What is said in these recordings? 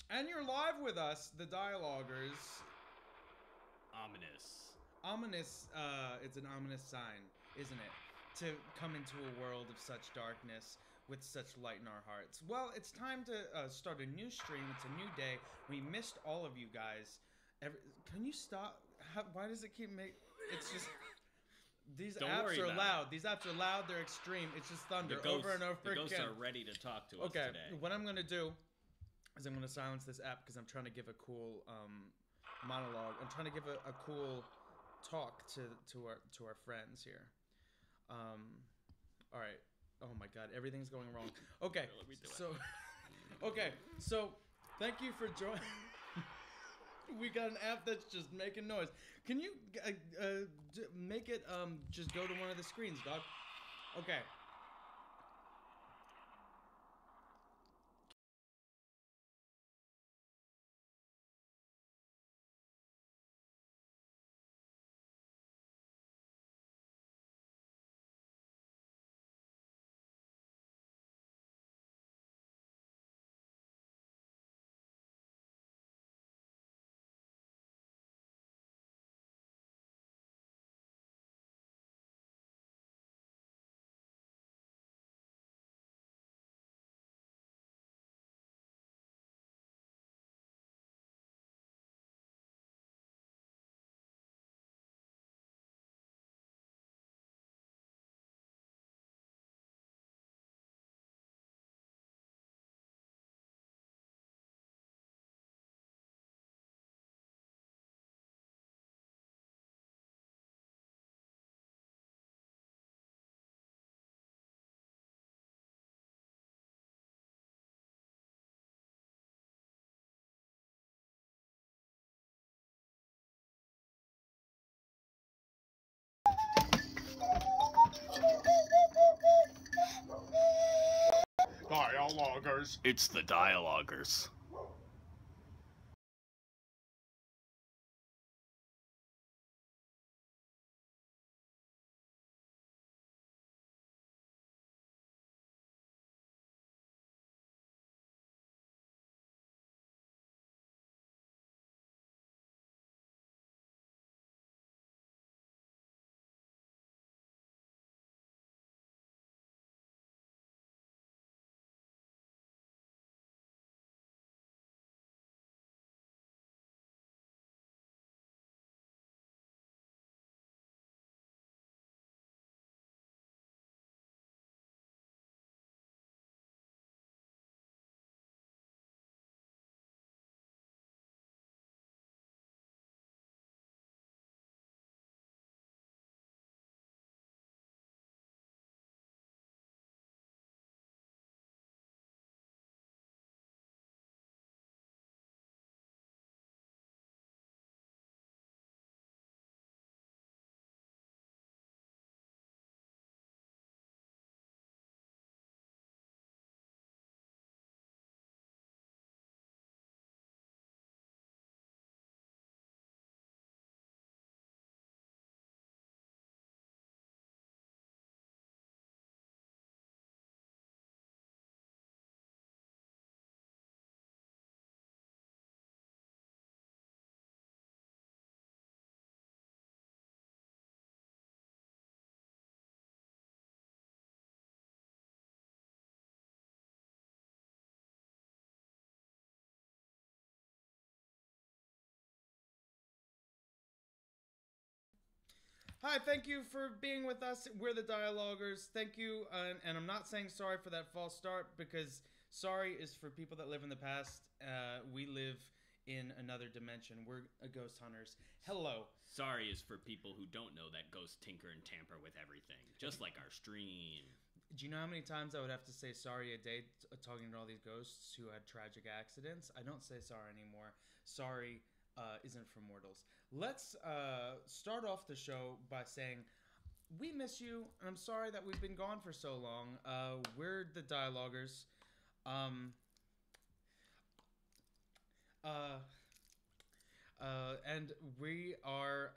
And you're live with us, the DIE-aloguers. Ominous. Ominous, it's an ominous sign, isn't it? To come into a world of such darkness with such light in our hearts. Well, it's time to start a new stream. It's a new day. We missed all of you guys. Can you stop? Why does it keep making... It's just... These apps are loud. These apps are loud. They're extreme. It's just thunder over and over again. The ghosts are ready to talk to us today. What I'm going to do is I'm going to silence this app because I'm trying to give a cool monologue. I'm trying to give a cool talk to our friends here. All right. Oh my God, everything's going wrong. Okay, so okay, so thank you for joining. We got an app that's just making noise. Can you make it just go to one of the screens, dog? Okay. DIE-aloguers. It's the DIE-aloguers. Hi, thank you for being with us. We're the DIE-aloguers. Thank you, and I'm not saying sorry for that false start because sorry is for people that live in the past. We live in another dimension. We're ghost hunters. Hello. Sorry is for people who don't know that ghosts tinker and tamper with everything, just like our stream. Do you know how many times I would have to say sorry a day talking to all these ghosts who had tragic accidents? I don't say sorry anymore. Sorry isn't for mortals. Let's start off the show by saying we miss you, and I'm sorry that we've been gone for so long. We're the DIE-aloguers. And we are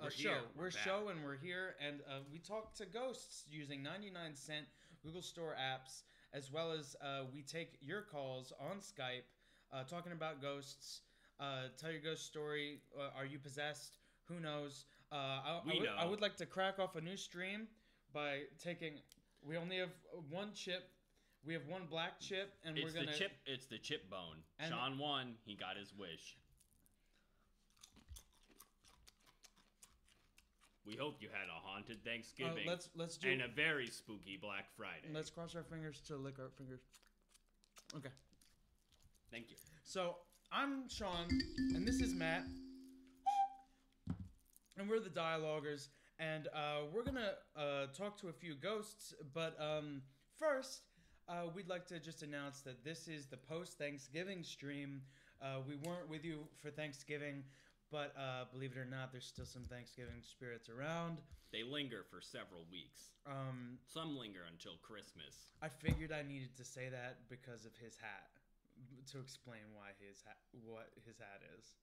a show. We're a show, and we're here, and we talk to ghosts using 99-cent Google Store apps as well as we take your calls on Skype, talking about ghosts. Tell your ghost story. Are you possessed? Who knows? I would like to crack off a new stream by taking. We only have one chip. We have one black chip, and It's the chip bone. Sean won. He got his wish. We hope you had a haunted Thanksgiving let's do and a very spooky Black Friday. Let's cross our fingers to lick our fingers. Okay. Thank you. So I'm Sean, and this is Matt, and we're the DIE-aloguers, and we're gonna talk to a few ghosts. But first, we'd like to just announce that this is the post-Thanksgiving stream. We weren't with you for Thanksgiving, but believe it or not, there's still some Thanksgiving spirits around. They linger for several weeks. Some linger until Christmas. I figured I needed to say that because of his hat, to explain why what his hat is.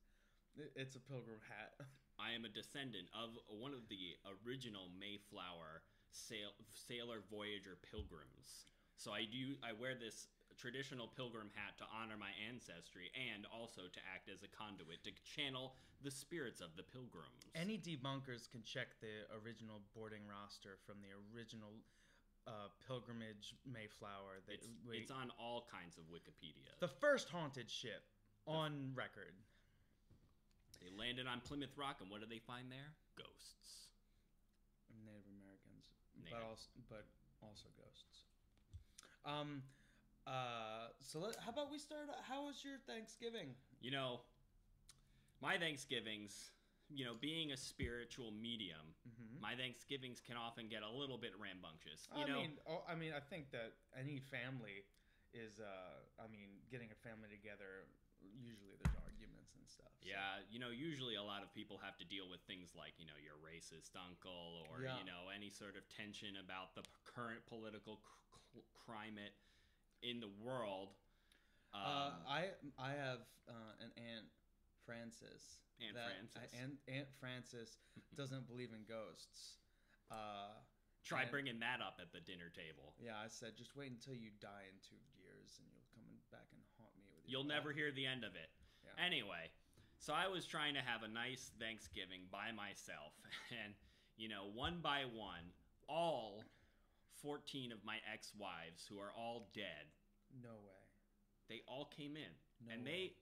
It's a pilgrim hat. I am a descendant of one of the original Mayflower sailor voyager pilgrims. So I wear this traditional pilgrim hat to honor my ancestry and also to act as a conduit to channel the spirits of the pilgrims. Any debunkers can check the original boarding roster from the original pilgrimage Mayflower. It's on all kinds of Wikipedia. The first haunted ship on record. They landed on Plymouth Rock, and what do they find there? Ghosts. Native Americans, but also ghosts. How about we start? How was your Thanksgiving? You know, my Thanksgivings, being a spiritual medium, my Thanksgivings can often get a little bit rambunctious. I mean, I think that any family is, getting a family together. Usually, there's arguments and stuff. So. Yeah, usually a lot of people have to deal with things like, your racist uncle or, any sort of tension about the current political climate in the world. I have an Aunt Frances. Aunt Frances doesn't believe in ghosts. Try bringing that up at the dinner table. Yeah, I said, just wait until you die in 2 years, and you'll come back and haunt me with your You'll never hear the end of it. Yeah. Anyway, so I was trying to have a nice Thanksgiving by myself, and one by one, all 14 of my ex-wives, who are all dead. No way. They all came in. They,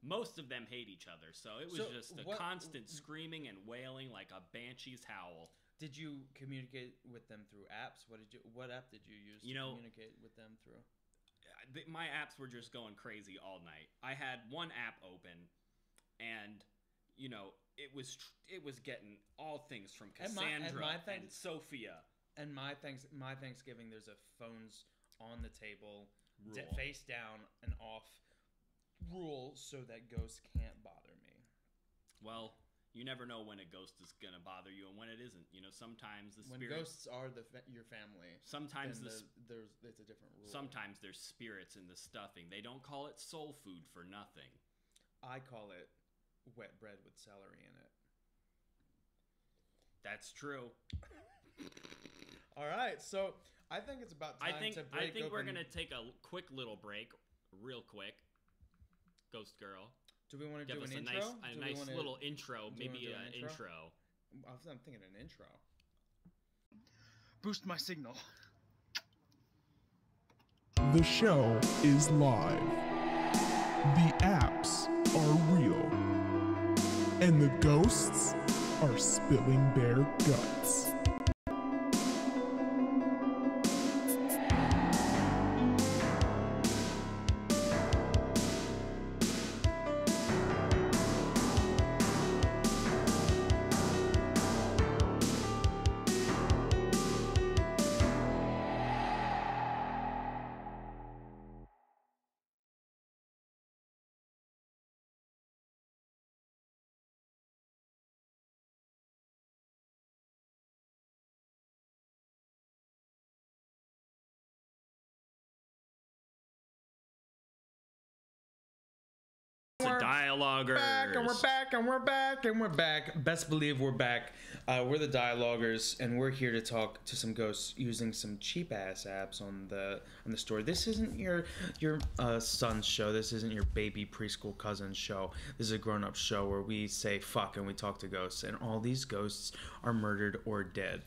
most of them hate each other. So it was just a constant screaming and wailing like a banshee's howl. Did you communicate with them through apps? What app did you use to communicate with them through? My apps were just going crazy all night. I had one app open, and it was getting all things from Cassandra and Sophia. And my Thanksgiving, there's a phones on the table, face down and off rule so that ghosts can't bother me. Well, you never know when a ghost is gonna bother you and when it isn't. Sometimes the when ghosts are your family. Sometimes it's a different rule. Sometimes there's spirits in the stuffing. They don't call it soul food for nothing. I call it wet bread with celery in it. That's true. All right, so I think it's about time to break. I think we're gonna take a quick little break, real quick. Ghost Girl. Do we want to do an intro? A nice little intro, maybe an intro. I'm thinking an intro. Boost my signal. The show is live. The apps are real. And the ghosts are spilling their guts. The DIE-aloguers. Back and we're back and we're back and we're back. Best believe we're back. We're the DIE-aloguers, and we're here to talk to some ghosts using some cheap ass apps on the store. This isn't your son's show. This isn't your baby preschool cousin's show. This is a grown up show where we say fuck and we talk to ghosts, and all these ghosts are murdered or dead.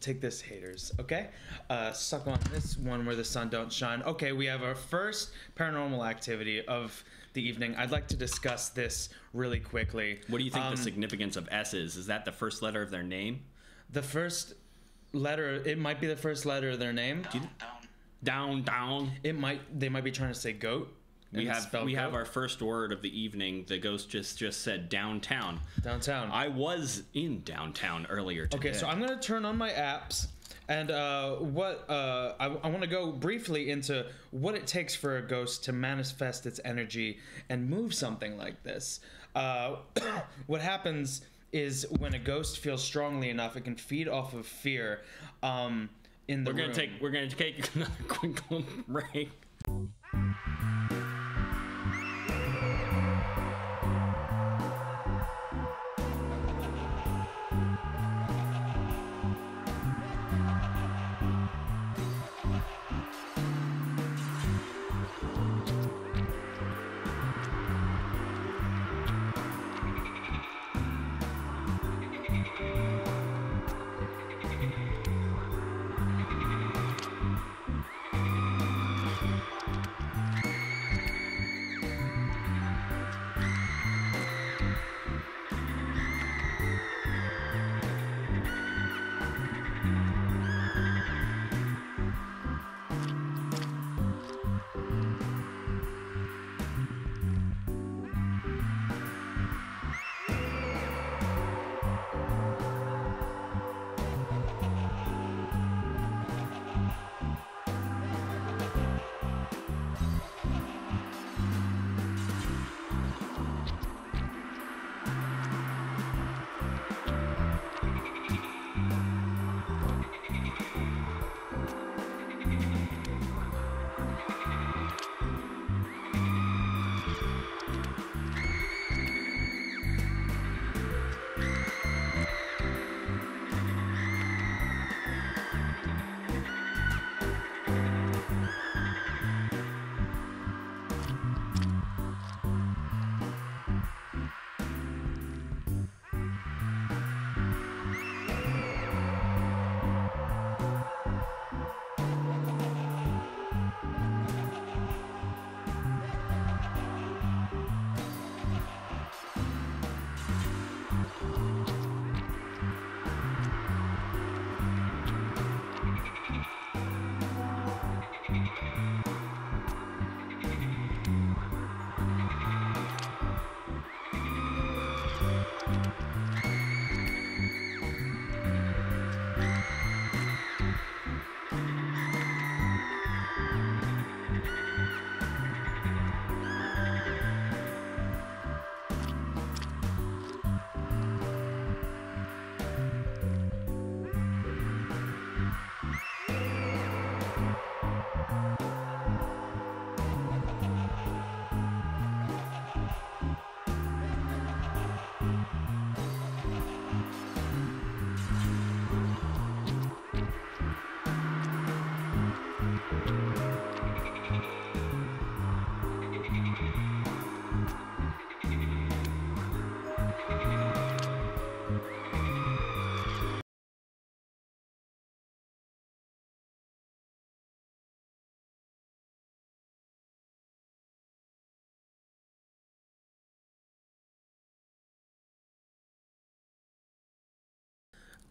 Take this, haters. Okay, suck on this one where the sun don't shine. Okay, we have our first paranormal activity of the evening. I'd like to discuss this really quickly. What do you think the significance of S is? Is that the first letter of their name? The first letter, it might be the first letter of their name. Down. They might be trying to say goat. We have our first word of the evening. The ghost just said downtown. Downtown. I was in downtown earlier today. Okay, so I'm gonna turn on my apps, and I want to go briefly into what it takes for a ghost to manifest its energy and move something like this. What happens is when a ghost feels strongly enough, it can feed off of fear. We're gonna take another quick break.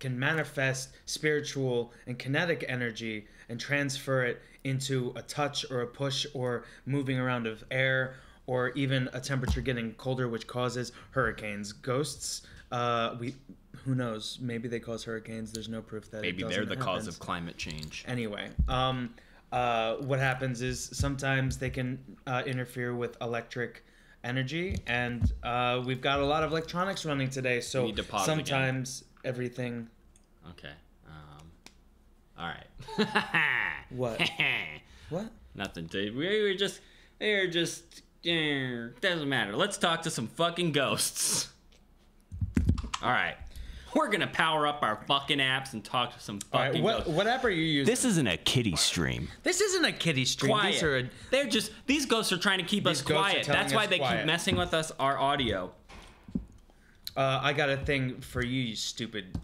Can manifest spiritual and kinetic energy and transfer it into a touch or a push or moving around of air or even a temperature getting colder, which causes hurricanes. Ghosts, who knows? Maybe they cause hurricanes. There's no proof that maybe they're the cause of climate change. Anyway, what happens is sometimes they can interfere with electric energy, and we've got a lot of electronics running today, so sometimes everything. Okay. All right. What? What? Nothing. We were just Doesn't matter. Let's talk to some fucking ghosts. All right. We're gonna power up our fucking apps and talk to some fucking ghosts. What app are you using? This isn't a kiddie stream. This isn't a kiddie stream. Quiet. These ghosts are trying to keep us quiet. That's why they keep messing with our audio. I got a thing for you, you stupid.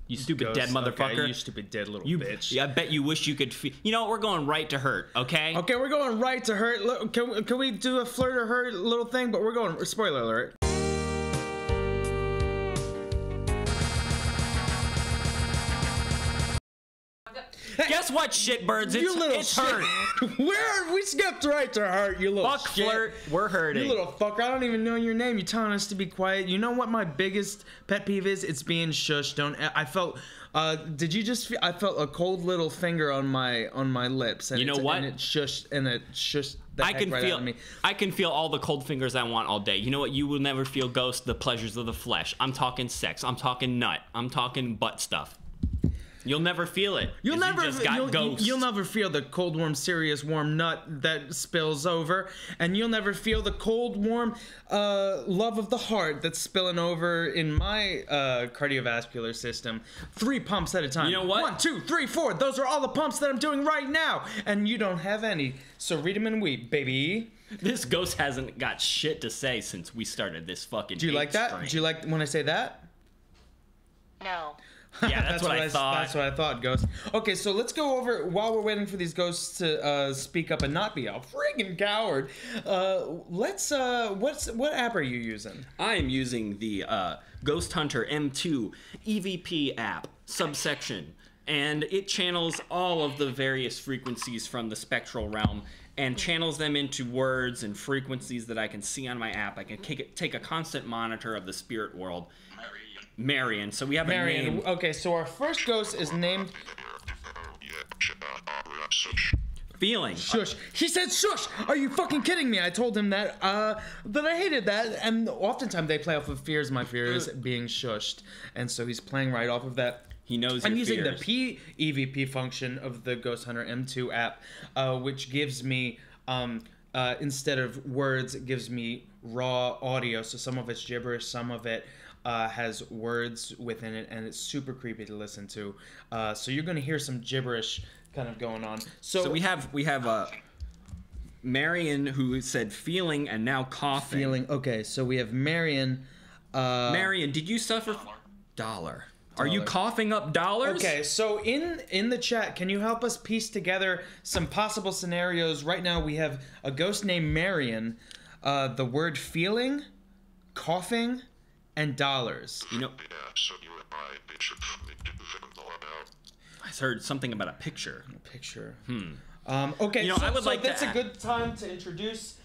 You stupid ghost. dead motherfucker. Okay, you stupid dead little bitch. I bet you wish you could feel. You know what? We're going right to hurt, okay? Okay, we're going right to hurt. Look, can we do a flirt or hurt little thing? But we're going. Spoiler alert. Guess what, shitbirds? It's hurt. We skipped right to hurt, you little Fuck shit. flirt, we're hurting. You little fucker, I don't even know your name. You're telling us to be quiet. You know what my biggest pet peeve is? It's being shushed. I felt I felt a cold little finger on my lips, and you know what? And it shushed the heck right out of me. I can feel all the cold fingers I want all day. You know what? You will never feel ghost, the pleasures of the flesh. I'm talking sex. I'm talking nut. I'm talking butt stuff. You'll never feel it. You'll never feel the cold, warm, serious, warm nut that spills over, and you'll never feel the cold, warm love of the heart that's spilling over in my cardiovascular system. 3 pumps at a time. You know what? 1, 2, 3, 4. Those are all the pumps that I'm doing right now, and you don't have any. So read them and weep, baby. This ghost hasn't got shit to say since we started this fucking. Do you like that? Do you like when I say that? No. Yeah, that's what I thought. That's what I thought, Ghost. Okay, so let's go over, while we're waiting for these ghosts to speak up and not be a friggin' coward, what app are you using? I am using the Ghost Hunter M2 EVP app, subsection, and it channels all of the various frequencies from the spectral realm and channels them into words and frequencies that I can see on my app. I can take a constant monitor of the spirit world. Marion. So we have a name. Okay, so our first ghost is named Feeling. Shush. He said shush. Are you fucking kidding me? I told him that I hated that, and oftentimes they play off of fears. My fear is being shushed, and so he's playing right off of that. He knows. I'm using the PEVP function of the Ghost Hunter M2 app, which gives me instead of words, it gives me raw audio. So some of it's gibberish, some of it has words within it, and it's super creepy to listen to. So you're going to hear some gibberish kind of going on. So we have Marion, who said feeling and now coughing. Feeling. Okay, so we have Marion. Marion, did you suffer dollar? Are you coughing up dollars? Okay, so in the chat, can you help us piece together some possible scenarios? Right now we have a ghost named Marion, the word feeling, coughing, and dollars. You know, I heard something about a picture. A picture. Okay, you know, I would like that's a good time to introduce.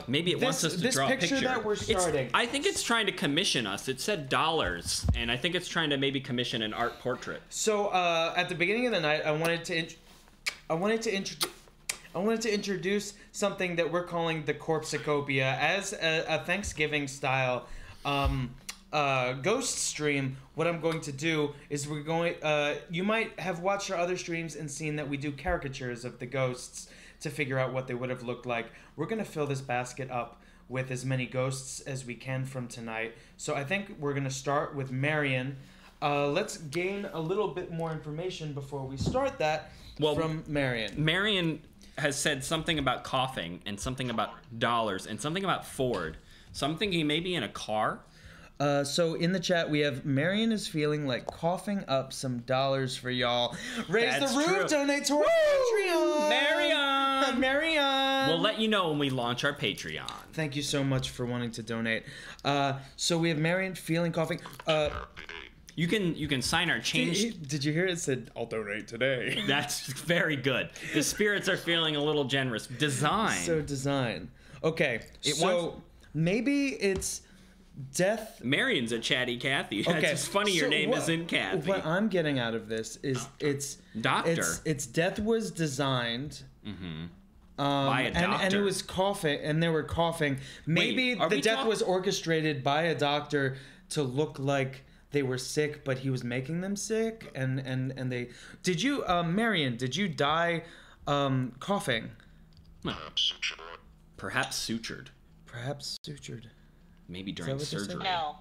Maybe it wants us to draw a picture. That we're starting. I think it's trying to commission us. It said dollars, and I think it's trying to maybe commission an art portrait. So at the beginning of the night, I wanted to introduce something that we're calling the Corpsicopia as a Thanksgiving style ghost stream. What I'm going to do is you might have watched our other streams and seen that we do caricatures of the ghosts to figure out what they would have looked like. We're going to fill this basket up with as many ghosts as we can from tonight. So I think we're going to start with Marion. Let's gain a little bit more information before we start that from Marion. Marion has said something about coughing and something about dollars and something about Ford. So I'm thinking maybe in a car. So in the chat we have Marion is feeling like coughing up some dollars for y'all. Raise the roof, true. Donate to our Patreon. Marion. We'll let you know when we launch our Patreon. Thank you so much for wanting to donate. So we have Marion feeling coughing. You can sign our change. Did you hear it said I'll donate today? That's very good. The spirits are feeling a little generous. Design. So design. Okay. Maybe it's Death. Marion's a chatty Kathy. Okay. That's just funny. Your name isn't Kathy. What I'm getting out of this is it's doctor. It's death was designed. By a doctor. And it was coughing, and they were coughing. Maybe the death was orchestrated by a doctor to look like they were sick, but he was making them sick. And they. Did you, Marion? Did you die coughing? Perhaps sutured. Perhaps sutured. Maybe during what they said? surgery. No.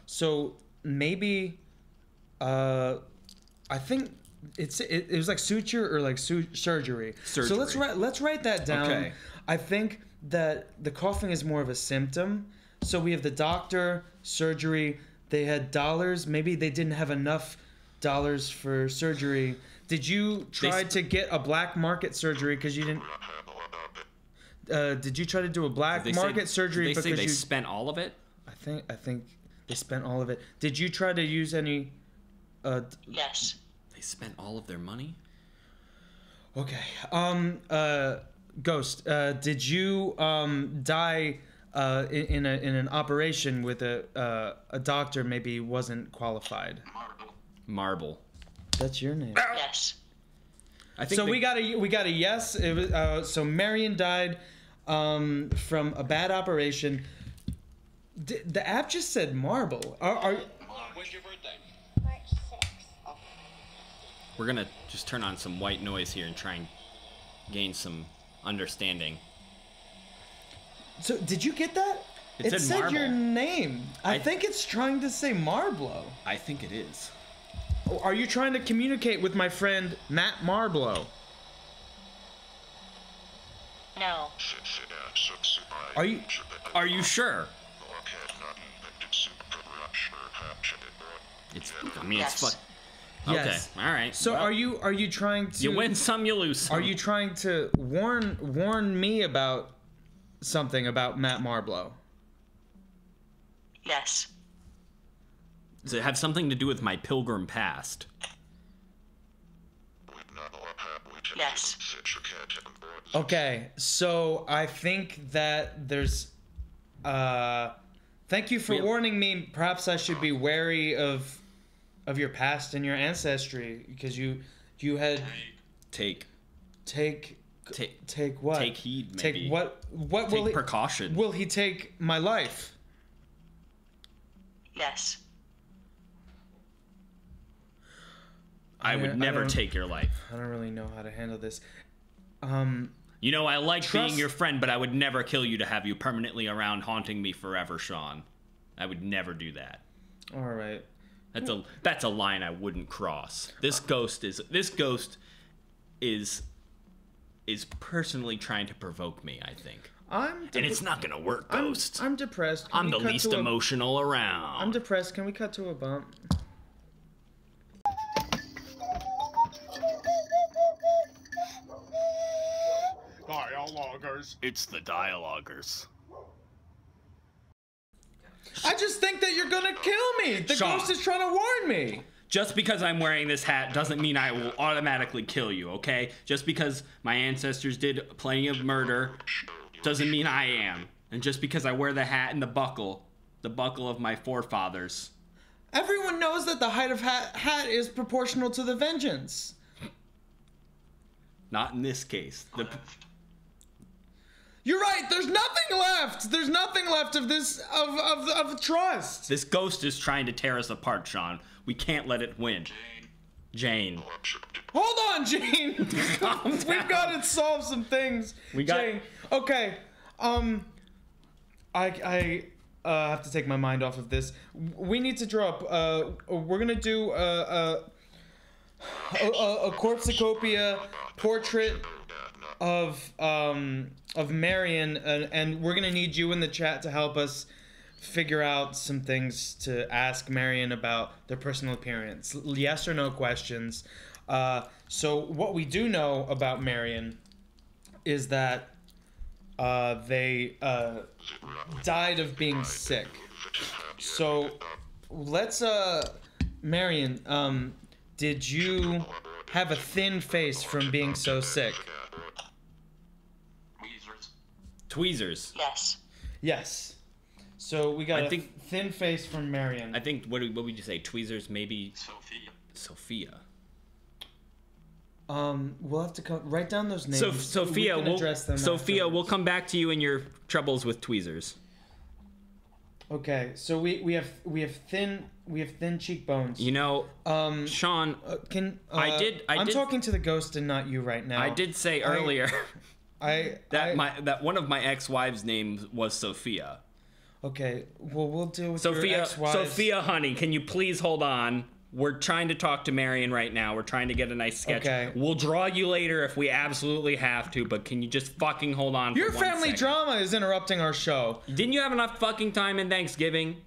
So maybe, I think it was like suture or like surgery. So let's write that down. Okay. I think that the coughing is more of a symptom. So we have the doctor, surgery. They had dollars. Maybe they didn't have enough dollars for surgery. Did you try to get a black market surgery because you didn't? Did you try to do a black market surgery did they because say they you spent all of it? I think they spent all of it. Did you try to use any? Yes. They spent all of their money? Okay. Ghost. Did you die in an operation with a doctor maybe wasn't qualified? Marble. That's your name. Yes. I think So we got a yes. It was so Marion died from a bad operation. The app just said marble. When's your birthday? March 6th. We're gonna just turn on some white noise here and try and gain some understanding. So did you get that? It said your marble. name. I think it's trying to say Marblow. I think it is. Are you trying to communicate with my friend Matt Marblow? No. Are you sure? It's Yes. fuck. Okay. Yes. All right. So well, are you trying to you win some, you lose some. Are you trying to warn me about something about Matt Marblow? Yes. Does it have something to do with my pilgrim past? Yes. Okay, so I think that there's thank you for warning me. Perhaps I should be wary of your past and your ancestry because you had Take what? take heed, maybe. Take what will Take he, precaution. will he take my life? Yes. I would never don't- take your life. I don't really know how to handle this. You know, I like being Trust- your friend, but I would never kill you to have you permanently around haunting me forever, Sean. I would never do that. All right. That's a line I wouldn't cross. This ghost is personally trying to provoke me, I think. And it's not gonna work, Ghost. I'm depressed. Can I'm we the cut least to a- emotional around. I'm depressed. Can we cut to a bump? DIE-aloguers. It's the DIE-aloguers. I just think that you're gonna kill me. The Sean. ghost is trying to warn me. Just because I'm wearing this hat doesn't mean I will automatically kill you, okay? Just because my ancestors did plenty of murder doesn't mean I am. And just because I wear the hat and the buckle of my forefathers. Everyone knows that the height of hat is proportional to the vengeance. Not in this case. You're right. There's nothing left. There's nothing left of this of trust. This ghost is trying to tear us apart, Sean. We can't let it win. Jane. Hold on, Jane. We've got to solve some things. Jane. Okay. I have to take my mind off of this. We need to draw up. We're gonna do a corpsicopia portrait of Marion, and we're gonna need you in the chat to help us figure out some things to ask Marion about their personal appearance. Yes or no questions. So what we do know about Marion is that they died of being sick. So let's Marion, did you have a thin face from being so sick? Tweezers. Yes. Yes. So we got I a think- thin face from Marion. I think, what would you say? Tweezers, maybe? Sophia. We'll have to write down those names. So Sophia, we can address them Sophia, we'll afterwards. come back to you in your troubles with tweezers. Okay, so we have thin cheekbones. You know, Sean, I'm I did- talking to the ghost and not you right now. I did say earlier. That one of my ex-wives' names was Sophia. Okay, well, we'll deal with Sophia. your ex-wives. Sophia, honey, can you please hold on? We're trying to talk to Marion right now. We're trying to get a nice sketch. Okay. We'll draw you later if we absolutely have to, but can you just fucking hold on Your for 1 family second? drama is interrupting our show. Didn't you have enough fucking time in Thanksgiving?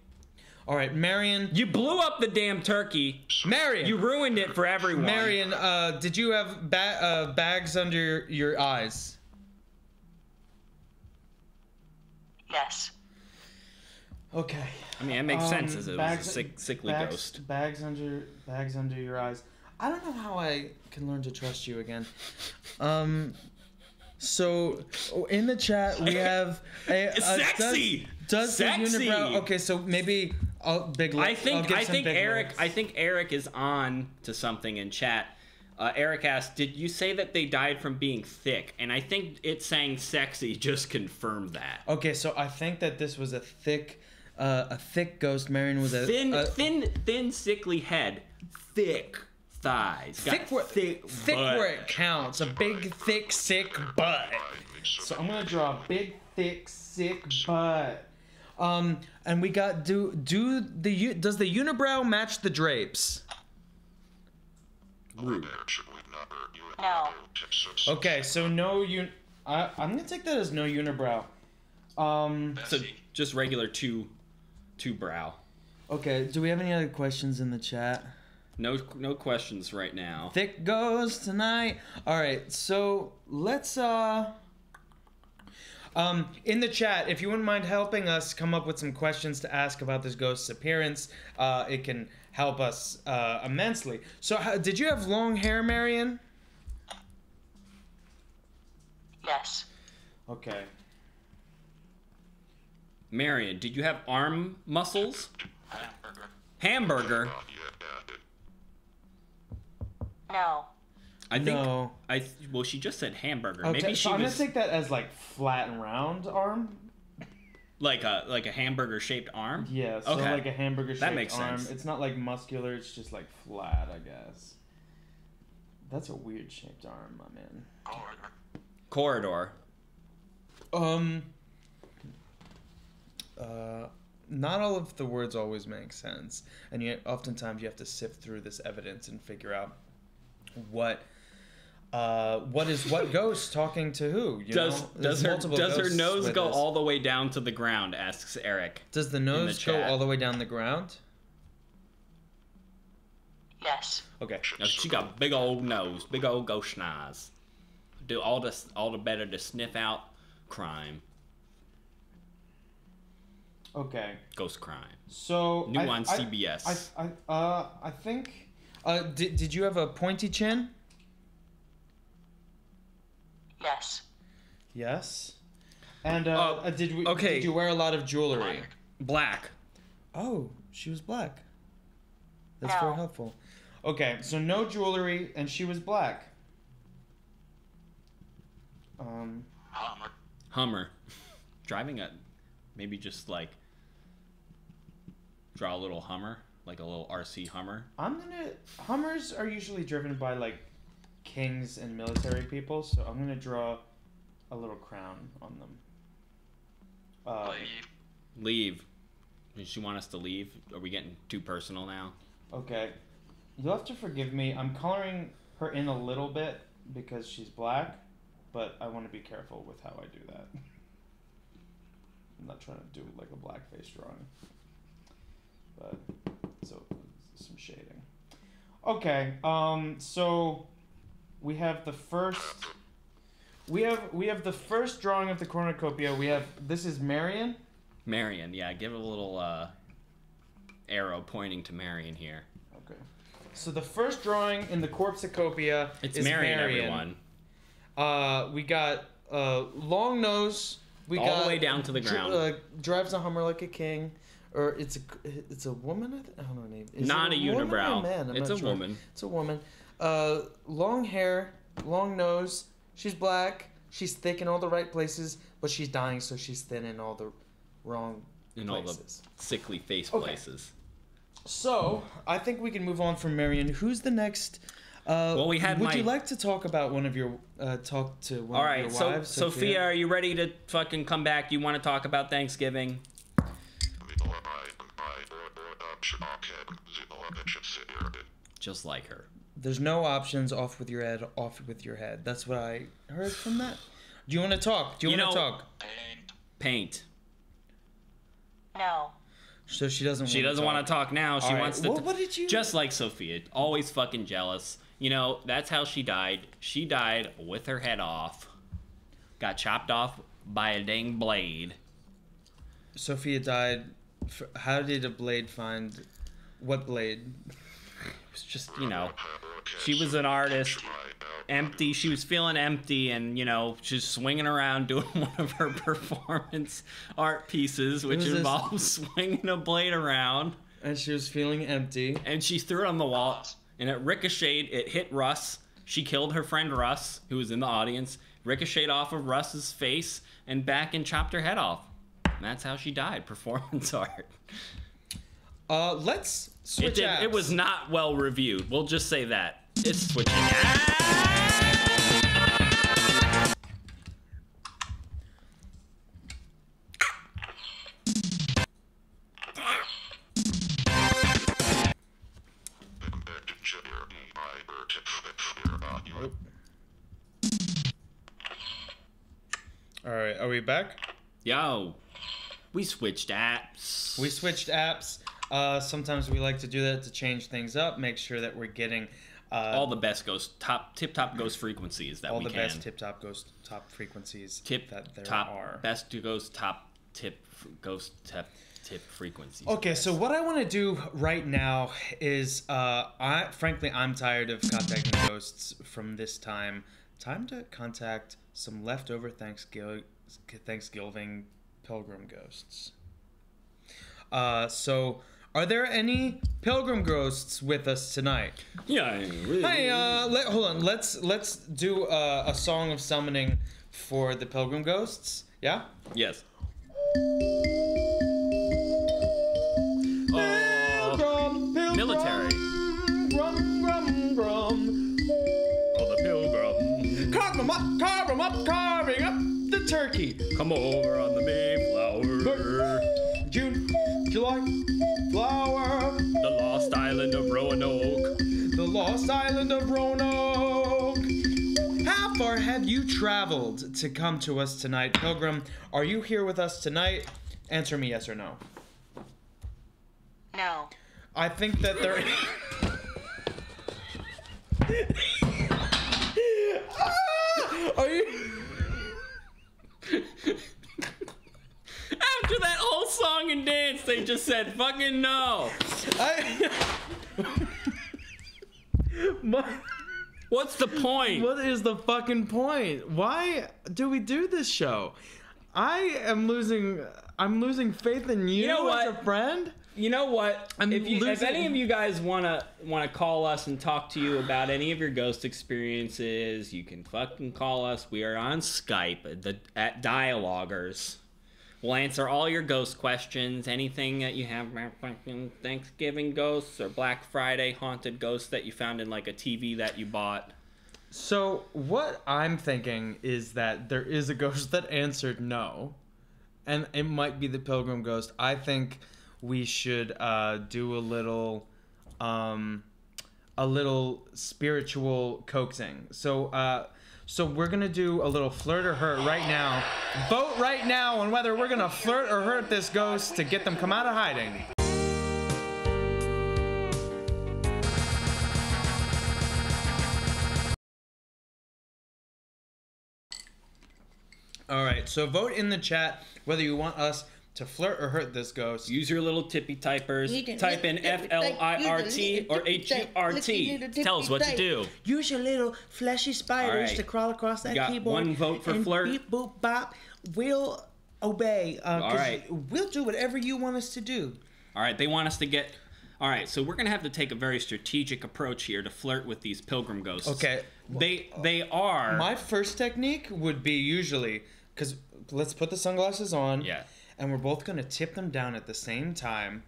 All right, Marion. You blew up the damn turkey. Marion. You ruined it for everyone. Marion, did you have bags under your eyes? Yes. Okay. I mean, it makes sense as it was a sickly bags, ghost. Bags under your eyes. I don't know how I can learn to trust you again. So in the chat we have sexy. Does Sexy. the unibrow? Okay, so maybe I think Eric is on to something in chat. Eric asked, "Did you say that they died from being thick?" And I think it saying "sexy" just confirmed that. Okay, so I think that this was a thick ghost. Marion was a thin, sickly head, thick thighs, thick where it counts. A big, thick, sick butt. So I'm gonna draw a big, thick, sick butt. And we got does the unibrow match the drapes? Rude. No. Okay, so no I'm gonna take that as no unibrow. So just regular two brow. Okay, do we have any other questions in the chat? No questions right now. Thick ghost tonight. All right, so let's in the chat, if you wouldn't mind helping us come up with some questions to ask about this ghost's appearance, it can help us immensely. So did you have long hair, Marion? Yes. Okay. Marion, did you have arm muscles? Hamburger. No. I think. No. Well, she just said hamburger. Okay, Maybe so I'm gonna take that as like flat and round arm. like a hamburger shaped arm. Yeah. So Okay. like a hamburger shaped That makes arm. sense. It's not like muscular. It's just like flat, I guess. That's a weird shaped arm, my man. Corridor. Not all of the words always make sense, and oftentimes you have to sift through this evidence and figure out what is what ghost talking to who. Does her nose go all the way down to the ground? Asks Eric. Does the nose go all the way down the ground? Yes. Okay. Now, she got a big old nose, big old ghost nose. Do all the better to sniff out crime. Okay. Ghost crime. So New on CBS. I think. Did you have a pointy chin? Yes. Yes. And did okay. you wear a lot of jewelry? Black. Oh, she was black. That's No. very helpful. Okay, so no jewelry, and she was black. Hummer. Driving a, maybe just like draw a little Hummer, like a little RC Hummer. Hummers are usually driven by like kings and military people, so I'm gonna draw a little crown on them. Leave. Does she want us to leave? Are we getting too personal now? Okay, you'll have to forgive me. I'm coloring her in a little bit because she's black, but I want to be careful with how I do that. I'm not trying to do like a blackface drawing, but so some shading. Okay, so we have the first. We have the first drawing of the cornucopia. This is Marion. Marion, yeah, give a little arrow pointing to Marion here. Okay. So the first drawing in the corpsicopia is Marion, everyone. We got long nose. We All got the way down to the ground. Drives a Hummer like a king, or it's a woman. I don't know her name. Is Not it a woman or unibrow. man? I'm It's not a sure. woman. It's a woman. Long hair, long nose. She's black. She's thick in all the right places, but she's dying, so she's thin in all the wrong In places. all the sickly face Okay. places. So I think we can move on from Marion. Who's the next Well, we had Would you like to talk about one of your talk to one All of right, your so wives? Sophia, are you ready to fucking come back? You want to talk about Thanksgiving? Just like her. There's no options. Off with your head. Off with your head. That's what I heard from that. Do you want to talk? Do you want to talk? Paint. No. So she doesn't. She doesn't want to talk now. She All right. wants to. Well, what did you? Just like Sophia, always fucking jealous. You know, that's how she died. She died with her head off. Got chopped off by a dang blade. Sophia died. How did a blade find? What blade? It was just, you know, she was an artist. Empty. She was feeling empty, and you know, she's swinging around doing one of her performance art pieces, which involves swinging a blade around. And she was feeling empty. And she threw it on the wall, and it ricocheted. It hit Russ. She killed her friend Russ, who was in the audience. Ricocheted off of Russ's face and back and chopped her head off. And that's how she died. Performance art. Let's switch. It was not well reviewed. We'll just say that. It's switching. All right, are we back? Yo, we switched apps. We switched apps. Sometimes we like to do that to change things up, make sure that we're getting all the best tip top ghost frequencies that all we the can. best tip top ghost top frequencies that there are. Best to ghost top tip ghost tip frequencies. Okay, so what I want to do right now is, I'm tired of contacting ghosts from this time. Time to contact some leftover Thanksgiving pilgrim ghosts. So are there any pilgrim ghosts with us tonight? Yeah. Hey, hold on. Let's do a song of summoning for the pilgrim ghosts. Yeah. Yes. Military. Oh, the pilgrim. Carve 'em up, carving up the turkey. Come over on the Mayflower. June, July, flower. The lost island of Roanoke. The lost island of Roanoke. How far have you traveled to come to us tonight, pilgrim? Are you here with us tonight? Answer me yes or no. No. I think that there. Are you? After that whole song and dance, they just said fucking no. What's the point? What is the fucking point? Why do we do this show? I'm losing faith in you, as a friend. You know what? If any of you guys wanna call us and talk to you about any of your ghost experiences, you can fucking call us. We are on Skype at DIE-aloguers. We'll answer all your ghost questions. Anything that you have about fucking Thanksgiving ghosts or Black Friday haunted ghosts that you found in like a TV that you bought. So what I'm thinking is that there is a ghost that answered no, and it might be the pilgrim ghost. I think we should do a little spiritual coaxing. So we're gonna do a little flirt or hurt right now. Vote right now on whether we're gonna flirt or hurt this ghost to get them come out of hiding. All right, so vote in the chat whether you want us to flirt or hurt this ghost. Use your little tippy typers. Type in FLIRT or HURT. Tell us what to do. Use your little fleshy spiders to crawl across that keyboard. One vote for and flirt. Beep boop bop. We'll obey. All right. We'll do whatever you want us to do. All right. They want us to get. All right. So we're gonna have to take a very strategic approach here to flirt with these pilgrim ghosts. Okay. They are. My first technique would be usually because let's put the sunglasses on. Yeah. And we're both gonna tip them down at the same time.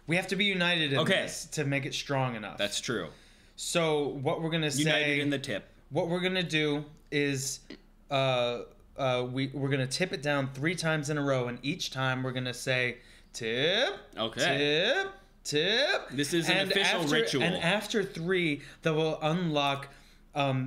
We have to be united in this to make it strong enough. That's true. So what we're gonna United say in the tip. What we're gonna do is we're gonna tip it down 3 times in a row, and each time we're gonna say tip, Okay. tip. This is an official ritual. And after 3, that will unlock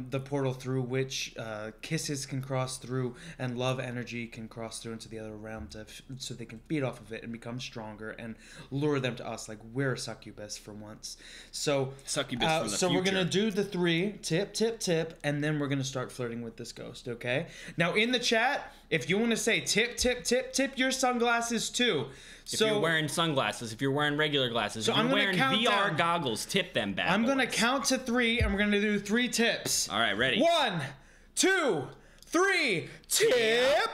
the portal through which kisses can cross through and love energy can cross through into the other realm so they can feed off of it and become stronger and lure them to us like we're succubus for once. So Succubus from the so we're future. gonna do the 3 tip, and then we're gonna start flirting with this ghost. Okay. Now in the chat, if you want to say tip your sunglasses too. If you're wearing sunglasses, if you're wearing regular glasses, So if you're I'm gonna wearing count VR down. goggles, tip them back. I'm gonna count to 3, and we're gonna do 3 tips. All right, ready? 1, 2, 3. Tip.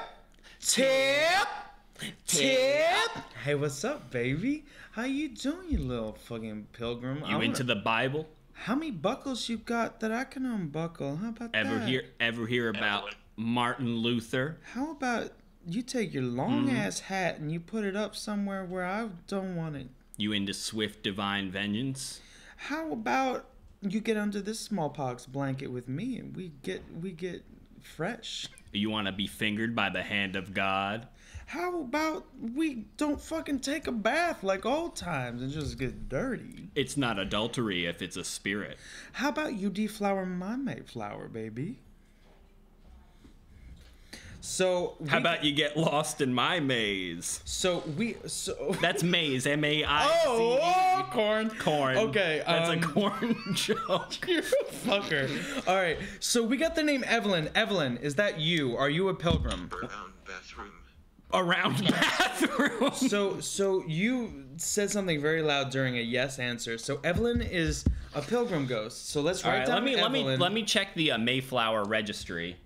Hey, what's up, baby? How you doing, you little fucking pilgrim? You into the Bible? How many buckles you got that I can unbuckle? How about Ever that? hear about Martin Luther? How about you take your long ass hat and you put it up somewhere where I don't want it? You into swift divine vengeance? How about you get under this smallpox blanket with me and we get fresh? You want to be fingered by the hand of God? How about we don't fucking take a bath like old times and just get dirty? It's not adultery if it's a spirit. How about you deflower my Mayflower, baby? So How about you get lost in my maze? That's That's maze, M-A-I-Z-E. oh, corn. Corn. Okay, That's a corn joke. You're a fucker. All right, so we got the name Evelyn. Evelyn, is that you? Are you a pilgrim? Around bathroom. So you said something very loud during a yes answer. So Evelyn is a pilgrim ghost. So let's All write right, down Evelyn. let me check the Mayflower registry.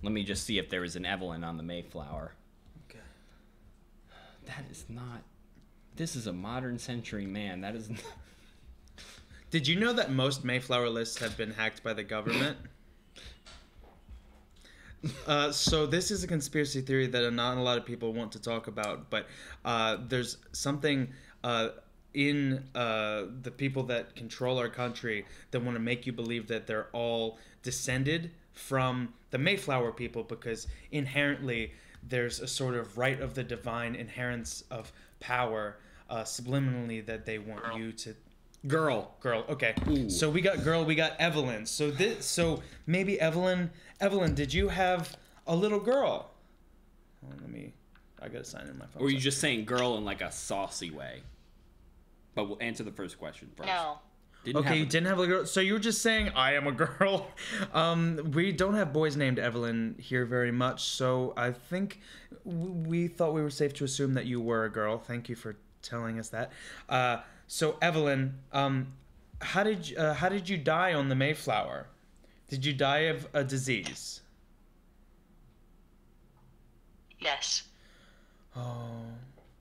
Let me just see if there is an Evelyn on the Mayflower. Okay. That is not. This is a modern century man. That is. Not... Did you know that most Mayflower lists have been hacked by the government? So this is a conspiracy theory that not a lot of people want to talk about, but there's something in the people that control our country that want to make you believe that they're all descended from the Mayflower people, because inherently there's a sort of right of the divine inherence of power subliminally that they want you to. Girl. Okay. Ooh. So we got girl. We got Evelyn. So maybe Evelyn, did you have a little girl? I gotta sign in my phone. Or are you just saying girl in like a saucy way? But we'll answer the first question first. No. You didn't have a girl. So you were just saying I am a girl. We don't have boys named Evelyn here very much. So I think we thought we were safe to assume that you were a girl. Thank you for telling us that. So Evelyn, how did you die on the Mayflower? Did you die of a disease? Yes. Oh.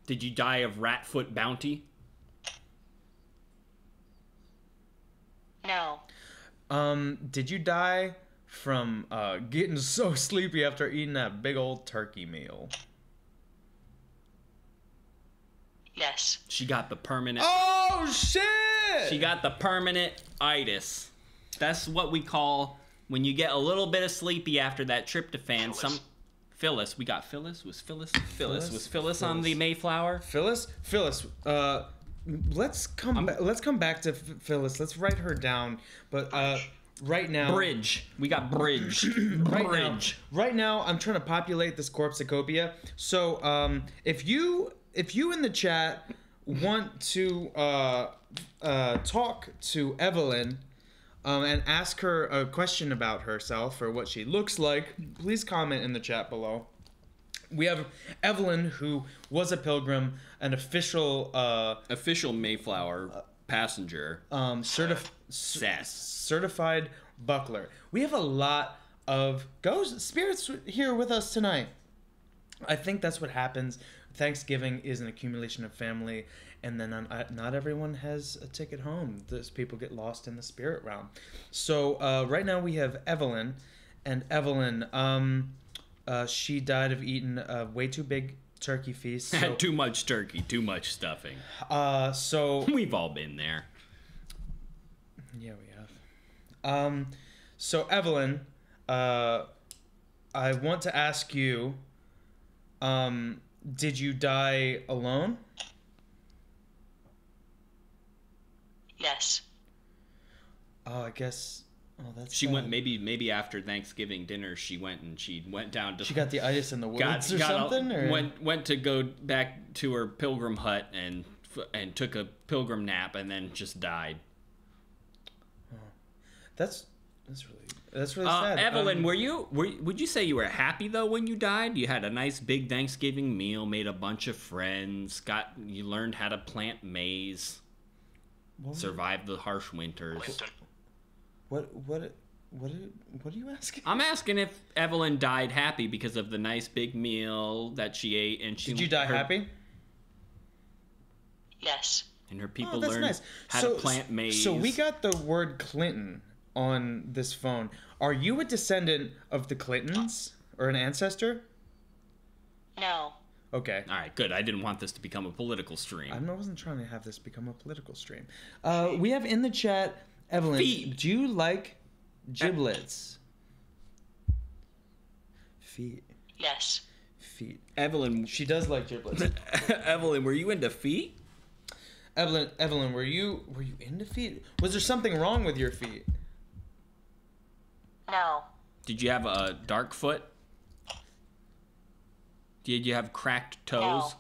Did you die of rat foot bounty? No. Did you die from getting so sleepy after eating that big old turkey meal? Yes. She got the permanent. Oh shit! She got the permanent itis. That's what we call when you get a little bit of sleepy after that tryptophan. Phyllis. We got Phyllis. Was Phyllis on the Mayflower? Phyllis. Let's come back to Phyllis. Let's write her down. But right now, Bridge. We got Bridge. Bridge. Right now, I'm trying to populate this corpsicopia. So if you in the chat want to talk to Evelyn and ask her a question about herself or what she looks like, please comment in the chat below. We have Evelyn, who was a pilgrim, an official Mayflower passenger. Certified buckler. We have a lot of ghost spirits here with us tonight. I think that's what happens. Thanksgiving is an accumulation of family, and then not everyone has a ticket home. Those people get lost in the spirit realm. So right now we have Evelyn, and Evelyn, she died of eating a way too big turkey feast. So, Too much turkey, too much stuffing. so We've all been there. yeah, we have. So Evelyn, I want to ask you, did you die alone? Yes. Oh, I guess. Oh, that's. She sad. went maybe after Thanksgiving dinner. She went down to. She got the itis in the woods or something. Went to go back to her pilgrim hut and took a pilgrim nap and then just died. That's really sad. Evelyn, would you say you were happy though when you died? You had a nice big Thanksgiving meal, made a bunch of friends, you learned how to plant maize, survived the harsh winters. What are you asking? I'm asking if Evelyn died happy because of the nice big meal that she ate, and Did you die happy? Yes. And her people that's learned nice. how to plant maize. So we got the word Clinton on this phone. Are you a descendant of the Clintons or an ancestor? No. Okay. All right, good. I didn't want this to become a political stream. I wasn't trying to have this become a political stream. We have in the chat, Evelyn, Feet. do you like giblets? Feet. Yes. Feet. Evelyn, She does like giblets. Evelyn, were you into feet? Evelyn, were you into feet? Was there something wrong with your feet? No. Did you have a dark foot? Did you have cracked toes?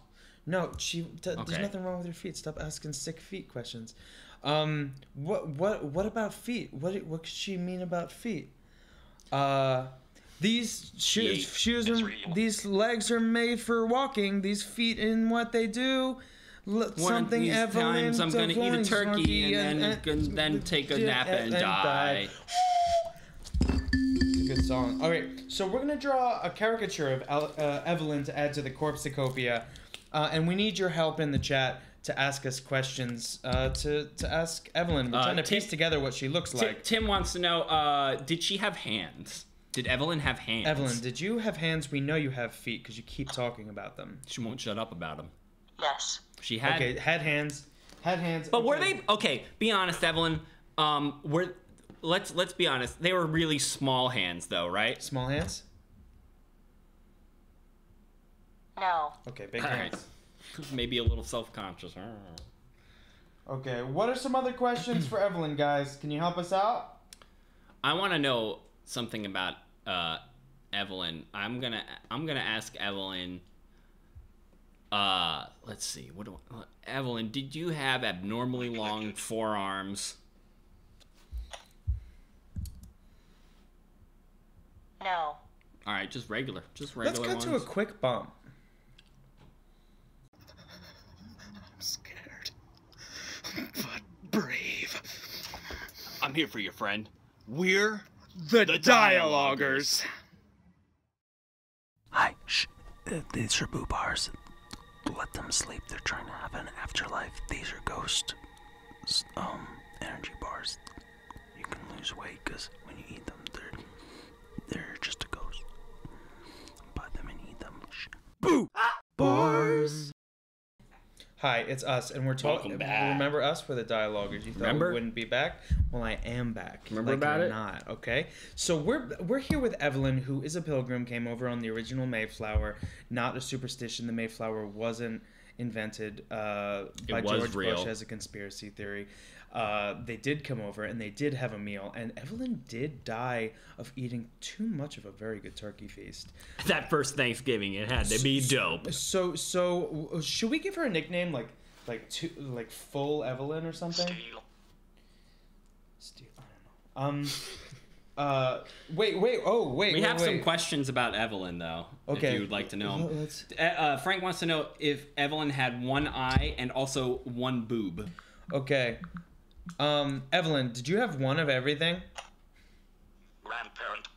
No, there's Okay. nothing wrong with your feet. Stop asking sick feet questions. What about feet? What could she mean about feet? These shoes are, these legs are made for walking. These feet in what they do. Something these Evelyn. times I'm gonna eat a turkey and then take a nap and die. It's a good song. All right, so we're gonna draw a caricature of Evelyn to add to the Corpsicopia, and we need your help in the chat to ask us questions. To ask Evelyn, we're trying to piece together what she looks like. Tim wants to know: did she have hands? Did Evelyn have hands? Evelyn, did you have hands? We know you have feet because you keep talking about them. She won't shut up about them. Yes. She had. Okay, had hands. Had hands. But were okay. they okay? Be honest, Evelyn. Let's be honest. They were really small hands, though, right? Small hands? No. Okay, big All hands. right. Maybe a little self-conscious. Okay, what are some other questions for Evelyn, guys? Can you help us out? I want to know something about Evelyn. I'm gonna ask Evelyn. Let's see. Evelyn, did you have abnormally long forearms? No. All right, just regular Let's cut ones. to a quick bump. I'm scared, but brave. I'm here for you, friend. We're the DIE-aloguers. Hi, shh. These are boo bars. Let them sleep. They're trying to have an afterlife. These are ghost, energy bars. You can lose weight because when you eat them, they're just a ghost. Buy them and eat them. Shh. Boo! Bars. Hi, it's us, and we're talking. Welcome back. Remember us? We're the Dialoguers. You thought Remember? we wouldn't be back? Well, I am back. Remember like about or it? Not okay. So we're here with Evelyn, who is a pilgrim, came over on the original Mayflower. Not a superstition. The Mayflower wasn't invented by was George real. Bush as a conspiracy theory. They did come over and they did have a meal, and Evelyn did die of eating too much of a very good turkey feast. That first Thanksgiving, it had to be dope. So should we give her a nickname like full Evelyn or something? Steel. I don't know. Wait. We have some questions about Evelyn, though. Okay. If you would like to know 'em. Let's- Frank wants to know if Evelyn had one eye and also one boob. Okay. Evelyn, did you have one of everything? Grandparent.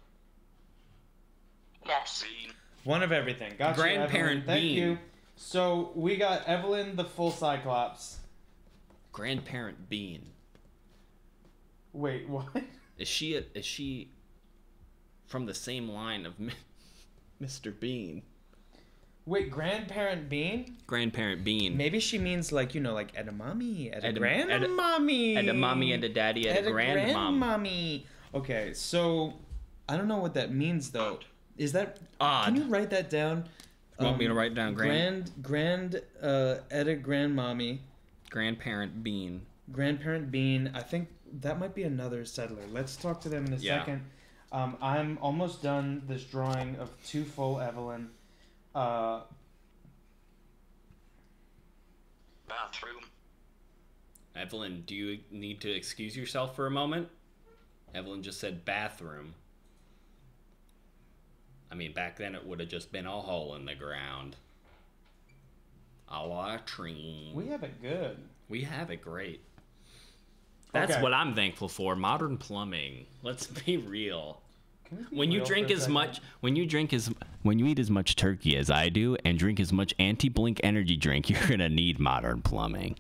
Yes. One of everything. Gotcha. Grandparent Evelyn. Thank Bean. you. So we got Evelyn, the full Cyclops. Grandparent Bean. Wait, what? Is she from the same line of Mr. Bean? Wait, grandparent bean? Grandparent bean. Maybe she means like, like edamame, Ed- ed- grandmommy. And a mommy and a daddy and a grandmom. grandmommy. Okay, so I don't know what that means though. Is that Odd. Can you write that down? You want me to write down edit grandmommy. Grandparent bean. Grandparent bean. I think that might be another settler. Let's talk to them in a second. I'm almost done this drawing of two full Evelyn. Bathroom. Evelyn, do you need to excuse yourself for a moment? Evelyn just said bathroom. I mean, back then it would have just been a hole in the ground. A latrine. We have it good. We have it great. That's what I'm thankful for. Modern plumbing. Let's be real. When you eat as much turkey as I do and drink as much anti-blink energy drink, you're gonna need modern plumbing.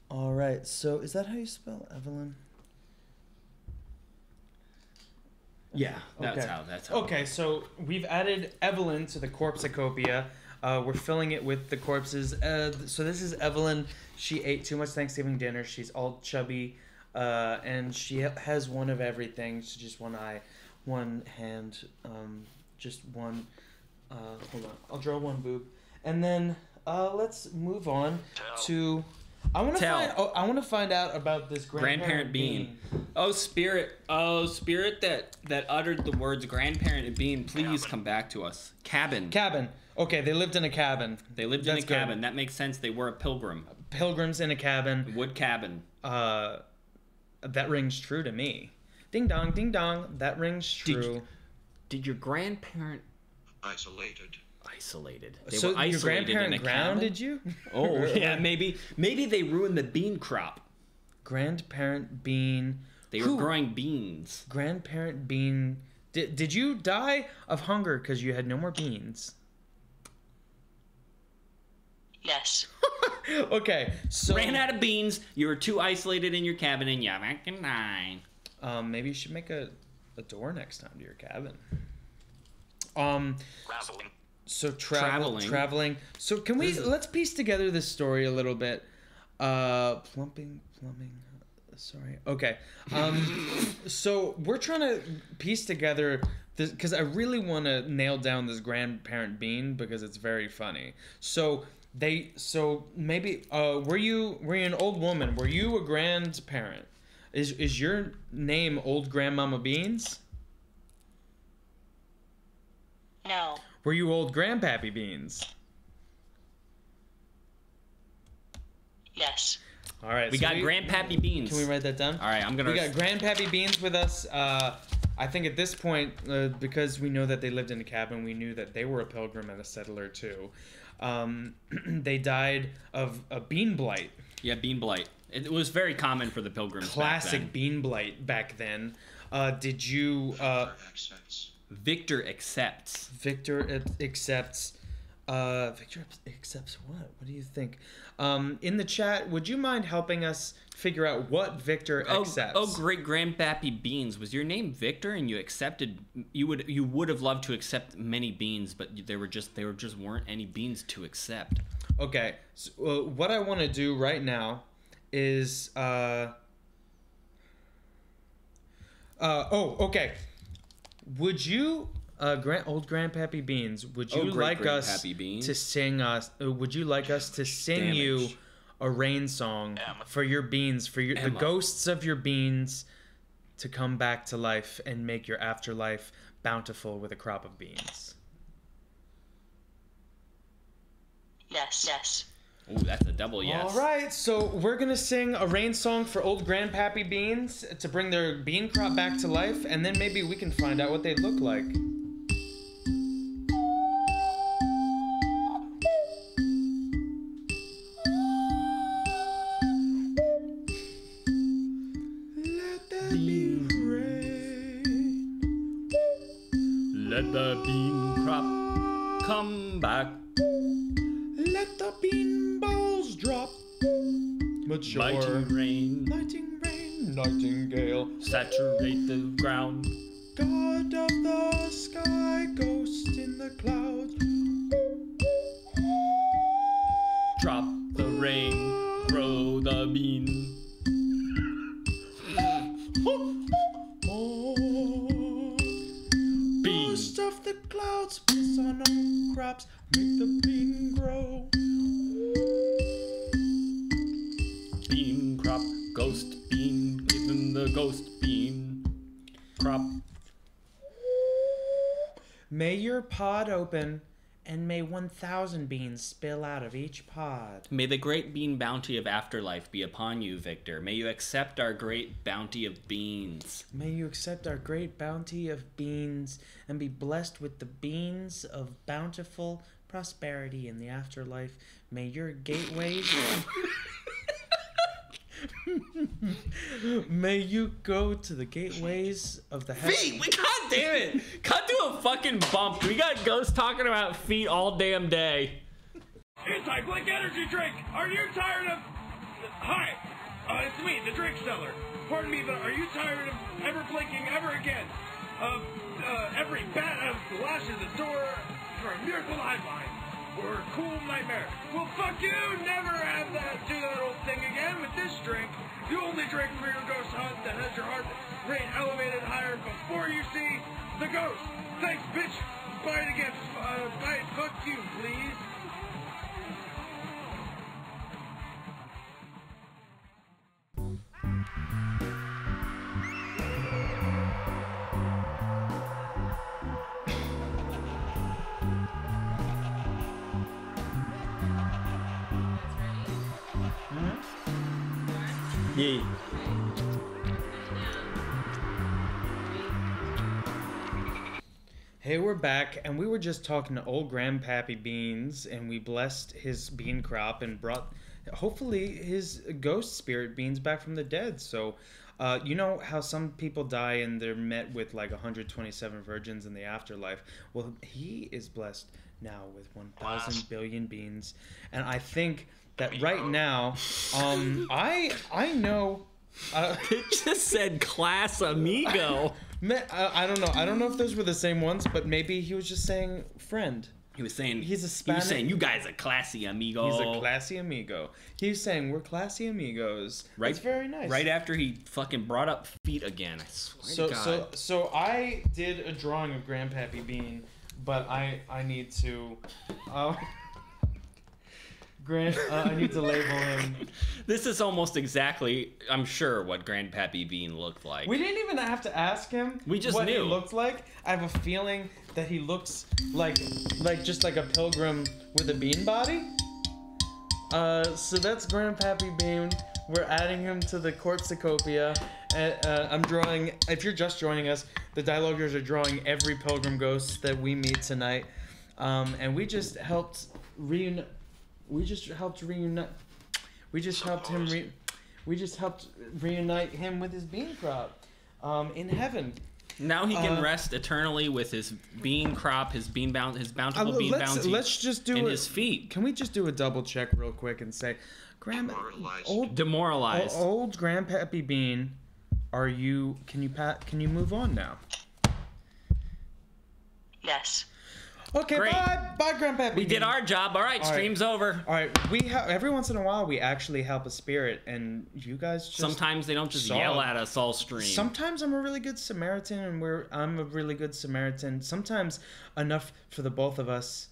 All right. So is that how you spell Evelyn? Yeah, that's Okay. how. Okay, so we've added Evelyn to the corpsicopia. We're filling it with the corpses. So this is Evelyn. She ate too much Thanksgiving dinner. She's all chubby, and she has one of everything. So just one eye, one hand, just one. Hold on, I'll draw one boob, and then let's move on to. I want to find out about this grandparent bean. Oh spirit that uttered the words grandparent and bean, please come back to us. Cabin. Okay, they lived in a cabin. That's cabin. Good. That makes sense. They were a pilgrim. Pilgrims in a cabin. Wood cabin. That rings true to me. Ding dong, ding dong. That rings true. Did your grandparent Isolated. They So were isolated your grandparent in a grounded cabin? you? Oh yeah, maybe they ruined the bean crop. Grandparent bean. They were growing beans. Grandparent bean. Did you die of hunger because you had no more beans? Yes. Okay, so Ran out of beans. You were too isolated in your cabin, and you reckon nine. Maybe you should make a door next time to your cabin. Traveling. So traveling. So can let's piece together this story a little bit. Plumbing. Sorry. Okay. So we're trying to piece together this because I really want to nail down this grandparent bean because it's very funny. So maybe were you an old woman? Were you a grandparent? Is your name Old Grandmama Beans? No. Were you Old Grandpappy Beans? Yes. All right. We got Grandpappy Beans. Can we write that down? All right, We got Grandpappy Beans with us. I think at this point, because we know that they lived in a cabin, we knew that they were a pilgrim and a settler too. They died of a bean blight. Yeah, bean blight. It was very common for the pilgrims. Classic bean blight back then. Did you? Victor accepts. Victor accepts what? What do you think? In the chat, would you mind helping us figure out what Victor accepts? Oh, great grandpappy Beans. Was your name Victor and you accepted? You would have loved to accept many beans, but there just weren't any beans to accept. Okay. So, what I want to do right now is okay. Would you, old Grandpappy Beans? Would you like us to sing us? Would you like us to sing you a rain song for your beans, for the ghosts of your beans, to come back to life and make your afterlife bountiful with a crop of beans? Yes. Yes. Ooh, that's a double yes. All right, so we're gonna sing a rain song for old Grandpappy Beans to bring their bean crop back to life, and then maybe we can find out what they'd look like. Let there be rain. Let the bean crop come back. Let the bean balls drop. Mature. Lighting rain. Lighting rain. Nightingale. Saturate the ground. God of the sky, ghost in the clouds. Drop the rain, grow the bean. Ghost of the clouds, piss on all crops, make the bean grow. Bean crop, ghost bean, give him the ghost bean crop. May your pod open, and may 1,000 beans spill out of each pod. May the great bean bounty of afterlife be upon you, Victor. May you accept our great bounty of beans. May you accept our great bounty of beans and be blessed with the beans of bountiful prosperity in the afterlife. May your gateways... May you go to the gateways of the heaven. Feet! God damn it! Cut to a fucking bump. We got ghosts talking about feet all damn day. Anti-Blink energy drink! Are you tired of... Hi! It's me, the drink seller. Pardon me, but are you tired of ever blinking ever again? Of every bat of lashes at the door for a miracle lifeline or a cool nightmare? Well, fuck you! Never have do that old thing again with this drink. The only drink for your ghost hunt that has your heart rate elevated higher before you see the ghost. Thanks, bitch. Buy it again. Buy it. Fuck you, please. Yeah. Hey, we're back, and we were just talking to old Grandpappy Beans, and we blessed his bean crop and brought, hopefully, his ghost spirit beans back from the dead. So, you know how some people die and they're met with like 127 virgins in the afterlife? Well, he is blessed now with 1,000 billion beans, and I think that right now, I know. It just said class amigo. I don't know. I don't know if those were the same ones, but maybe he was just saying friend. He was saying he's a Spanish. He was saying you guys are classy amigo. He's a classy amigo. He's saying we're classy amigos. Right, that's very nice. Right after he fucking brought up feet again. I swear to God. So I did a drawing of Grandpappy Bean, but I need to. I need to label him. This is almost exactly, I'm sure, what Grandpappy Bean looked like. We didn't even have to ask him. We just what knew. He looked like. I have a feeling that he looks like just like a pilgrim with a bean body. So that's Grandpappy Bean. We're adding him to the corpsicopia. I'm drawing. If you're just joining us, the DIE-aloguers are drawing every pilgrim ghost that we meet tonight, and we just helped reunite. We just helped reunite him with his bean crop in heaven. Now he can rest eternally with his bean crop, his bountiful bean bounty. Let's just do and his feet. Can we just do a double check real quick and say, Demoralized. Old Grandpappy Bean, can you move on now? Yes. Okay, Great. bye, Grandpappy. We did our job. All right, stream's over. All right, every once in a while we actually help a spirit, and you guys just sometimes they don't just yell at us all stream. Sometimes I'm a really good Samaritan, and I'm a really good Samaritan. Sometimes enough for the both of us.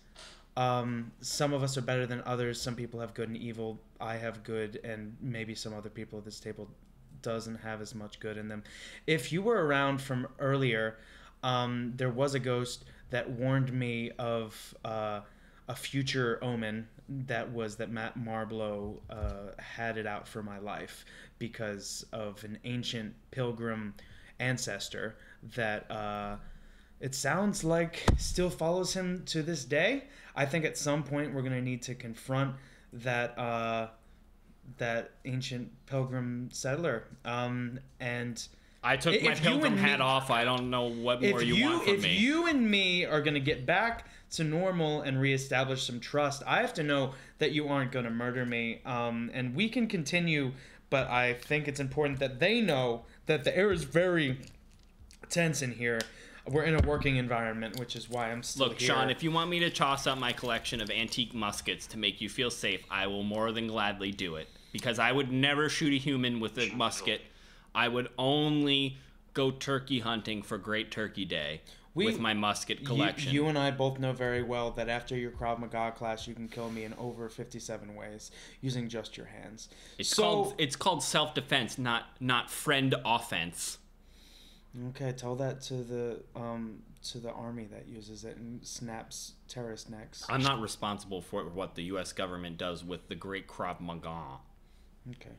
Some of us are better than others. Some people have good and evil. I have good, and maybe some other people at this table doesn't have as much good in them. If you were around from earlier, there was a ghost that warned me of a future omen that Matt Marblow had it out for my life because of an ancient pilgrim ancestor that it sounds like still follows him to this day. I think at some point we're going to need to confront that ancient pilgrim settler. And I took my pilgrim hat off. I don't know what more you want from me. If you and me are going to get back to normal and reestablish some trust, I have to know that you aren't going to murder me. And we can continue, but I think it's important that they know that the air is very tense in here. We're in a working environment, which is why I'm still Look, here. Sean, if you want me to toss out my collection of antique muskets to make you feel safe, I will more than gladly do it. Because I would never shoot a human with a musket. I would only go turkey hunting for Great Turkey Day with my musket collection. You and I both know very well that after your Krav Maga class, you can kill me in over 57 ways using just your hands. It's called self-defense, not friend offense. Okay, tell that to the army that uses it and snaps terrorist necks. I'm not responsible for what the U.S. government does with the Great Krav Maga. Okay.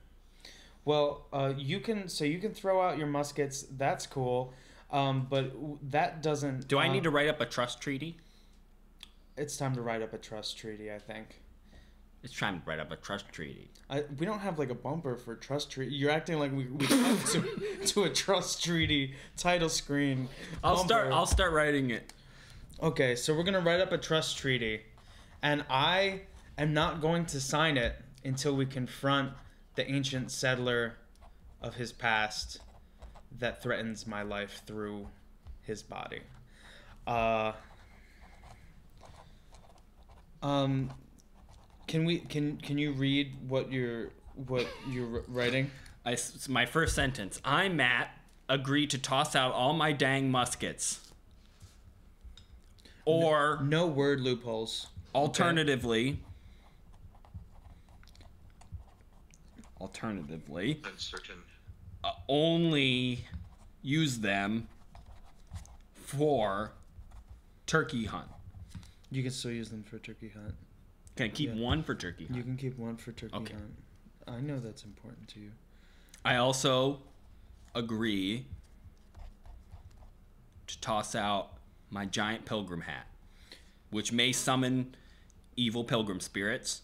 Well, you can throw out your muskets. That's cool, but that doesn't. Do I need to write up a trust treaty? It's time to write up a trust treaty, I think. It's time to write up a trust treaty. We don't have like a bumper for trust treaty. You're acting like we come to a trust treaty title screen. I'll start writing it. Okay, so we're gonna write up a trust treaty, and I am not going to sign it until we confront the ancient settler of his past that threatens my life through his body. Can you read what you're writing? My first sentence. I, Matt, agree to toss out all my dang muskets. Or no word loopholes. Alternatively, Uncertain. Only use them for turkey hunt. You can still use them for turkey hunt. Can I keep one for turkey hunt? You can keep one for turkey Okay. hunt. I know that's important to you. I also agree to toss out my giant pilgrim hat, which may summon evil pilgrim spirits.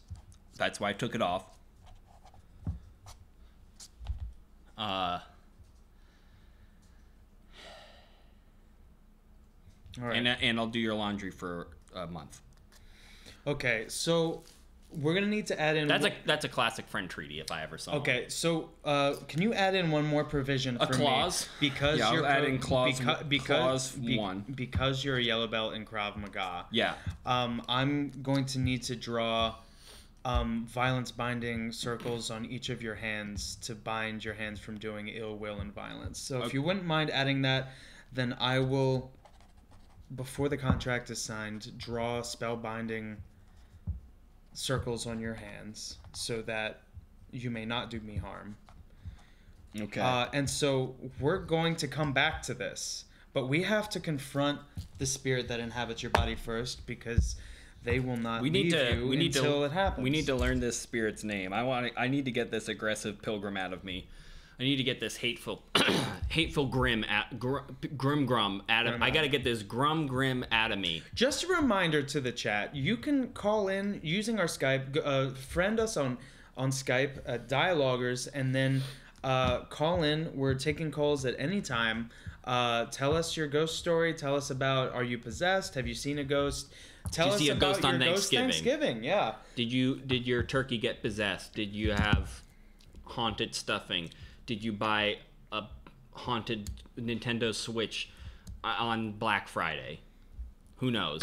That's why I took it off. All right. And I'll do your laundry for a month. Okay, so we're gonna need to add in. That's a classic friend treaty if I ever saw one. Okay, so can you add in one more provision for clause? me? Because Yeah, you're I'll add in clause clause 1. Because you're a yellow belt in Krav Maga. Yeah. I'm going to need to draw violence binding circles on each of your hands to bind your hands from doing ill will and violence. So if you wouldn't mind adding that, then I will, before the contract is signed, draw spell binding circles on your hands so that you may not do me harm. Okay. And so we're going to come back to this, but we have to confront the spirit that inhabits your body first, because they will not leave you until it happens. We need to learn this spirit's name. I need to get this aggressive pilgrim out of me. I need to get this hateful grim out of. I got to get this grim out of me. Just a reminder to the chat: you can call in using our Skype. Friend us on Skype at DIE-aloguers, and then call in. We're taking calls at any time. Tell us your ghost story. Tell us about, are you possessed? Have you seen a ghost? Tell us about ghost on your ghost Thanksgiving. Yeah. Did your turkey get possessed? Did you have haunted stuffing? Did you buy a haunted Nintendo Switch on Black Friday? Who knows?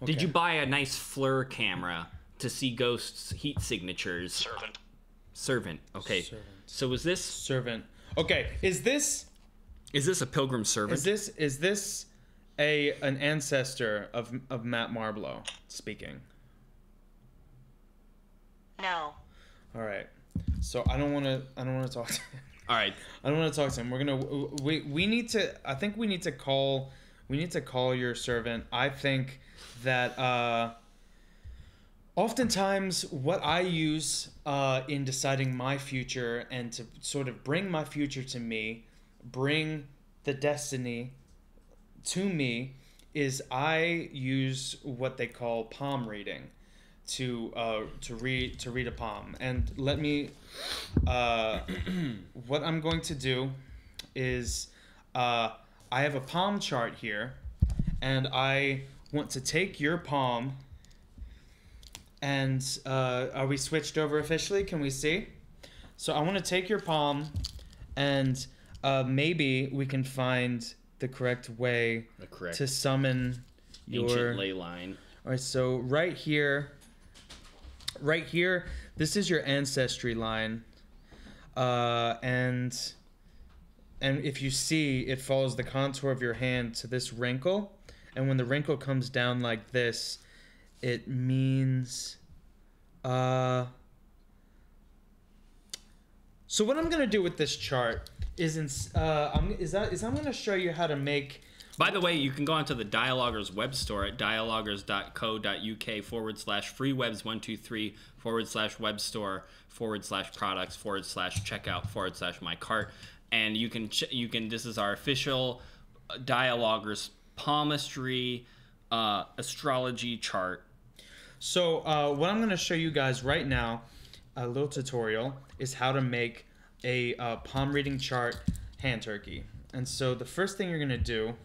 Okay. Did you buy a nice FLIR camera to see ghosts' heat signatures? Servant. Okay. Servant. So is this Servant? Okay. Is this a pilgrim servant? Is this an ancestor of Matt Marblow speaking? No. All right. So I don't want to talk to him. All right. I don't want to talk to him. We need to. I think we need to call your servant. I think that oftentimes what I use in deciding my future and to sort of bring my future to me, bring the destiny to me, is I use what they call palm reading to read a palm. And let me what I'm going to do is I have a palm chart here, and I want to take your palm, and are we switched over officially? Can we see? So I want to take your palm, and maybe we can find the correct way to summon ancient your ley line. All right, so right here, this is your ancestry line, and if you see, it follows the contour of your hand to this wrinkle, and when the wrinkle comes down like this, it means. So what I'm gonna do with this chart is I'm gonna show you how to make. By the way, you can go onto the DIE-aloguers web store at dieloggers.co.uk/freewebs123/web store/products/checkout/my cart, and you can this is our official DIE-aloguers palmistry astrology chart. So what I'm going to show you guys right now, a little tutorial, is how to make a palm reading chart hand turkey. And so the first thing you're going to do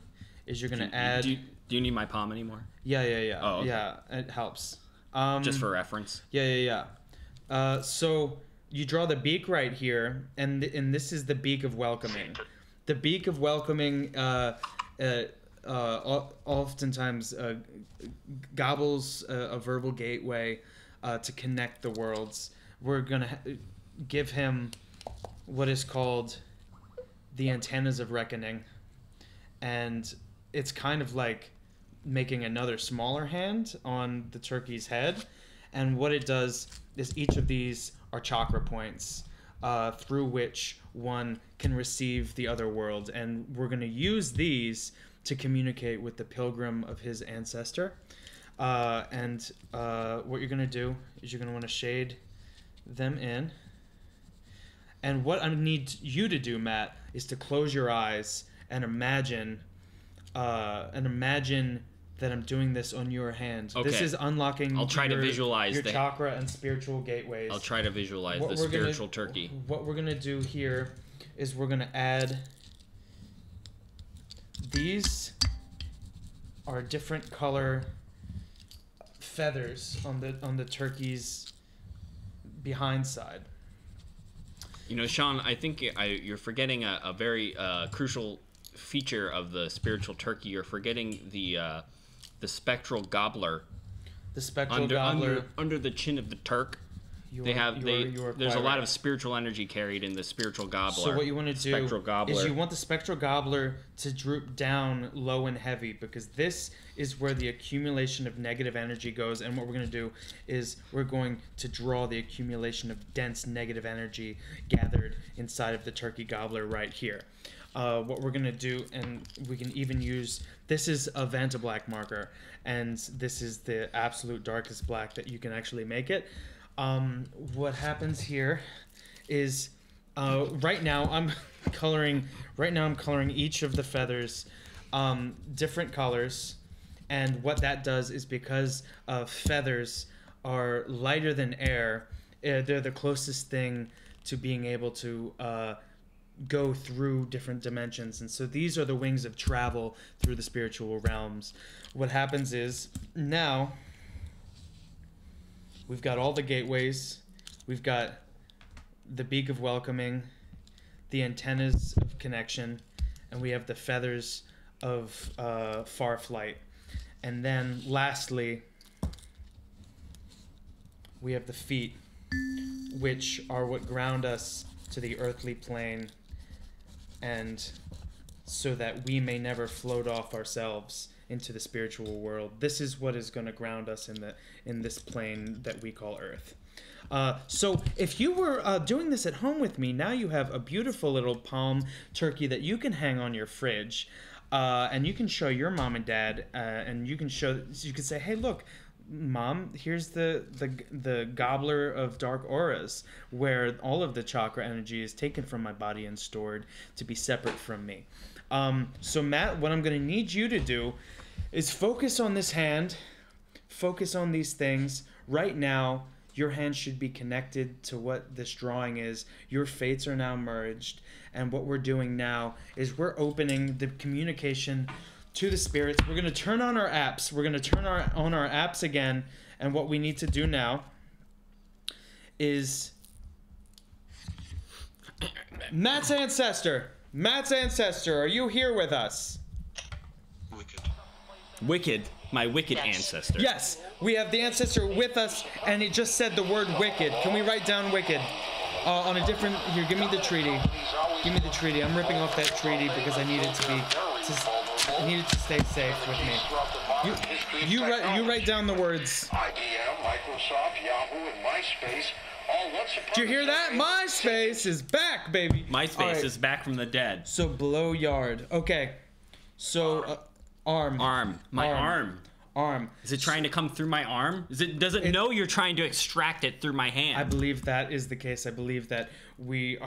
is you're going to add... Do you need my palm anymore? Yeah. Oh, okay. Yeah, it helps. Just for reference? Yeah. So you draw the beak right here, and this is the beak of welcoming. The beak of welcoming oftentimes gobbles a verbal gateway to connect the worlds. We're going to give him what is called the antennas of reckoning. And it's kind of like making another smaller hand on the turkey's head. And what it does is each of these are chakra points through which one can receive the other world. And we're going to use these to communicate with the pilgrim of his ancestor. What you're going to do is you're going to want to shade them in. And what I need you to do, Matt, is to close your eyes and imagine that I'm doing this on your hand. Okay. This is unlocking I'll try to visualize your chakra and spiritual gateways. I'll try to visualize the spiritual turkey. What we're going to do here is we're going to add... These are different color feathers on the turkey's behind side. You know, Sean, I think you're forgetting a very crucial feature of the spiritual turkey. You're forgetting the spectral gobbler. The spectral gobbler under the chin of the Turk. There's a lot of spiritual energy carried in the spiritual gobbler. So what you want to do is you want the spectral gobbler to droop down low and heavy, because this is where the accumulation of negative energy goes. And what we're going to do is we're going to draw the accumulation of dense negative energy gathered inside of the turkey gobbler right here. What we're going to do, and we can even use, this is a Vanta black marker, and this is the absolute darkest black that you can actually make it. What happens here is right now I'm coloring each of the feathers different colors, and what that does is, because feathers are lighter than air, they're the closest thing to being able to go through different dimensions, and so these are the wings of travel through the spiritual realms. What happens is, now we've got all the gateways, we've got the beak of welcoming, the antennas of connection, and we have the feathers of far flight. And then lastly, we have the feet, which are what ground us to the earthly plane, and so that we may never float off ourselves into the spiritual world. This is what is going to ground us in this plane that we call Earth. So if you were doing this at home with me, now you have a beautiful little palm turkey that you can hang on your fridge, and you can show your mom and dad, and you can say, hey, look, Mom, here's the gobbler of dark auras, where all of the chakra energy is taken from my body and stored to be separate from me. So Matt, what I'm going to need you to do is focus on this hand, focus on these things. Right now, your hand should be connected to what this drawing is. Your fates are now merged, and what we're doing now is we're opening the communication to the spirits. We're going to turn on our apps. We're going to turn on our apps again, and what we need to do now is Matt's ancestor. Matt's ancestor, are you here with us? Wicked. Wicked, my wicked Yes. ancestor. Yes, we have the ancestor with us, and it just said the word wicked. Can we write down wicked? On a different, here, give me the treaty. Give me the treaty. I'm ripping off that treaty because I need it to be, I need it to stay safe with me. You write down the words. IBM, Microsoft, Yahoo, and MySpace all once upon Do you hear that? MySpace is back, baby. MySpace All right. is back from the dead. So blow yard. Okay. So arm. Arm. My arm. Arm. Is it trying to come through my arm? Does it know you're trying to extract it through my hand? I believe that is the case. I believe that we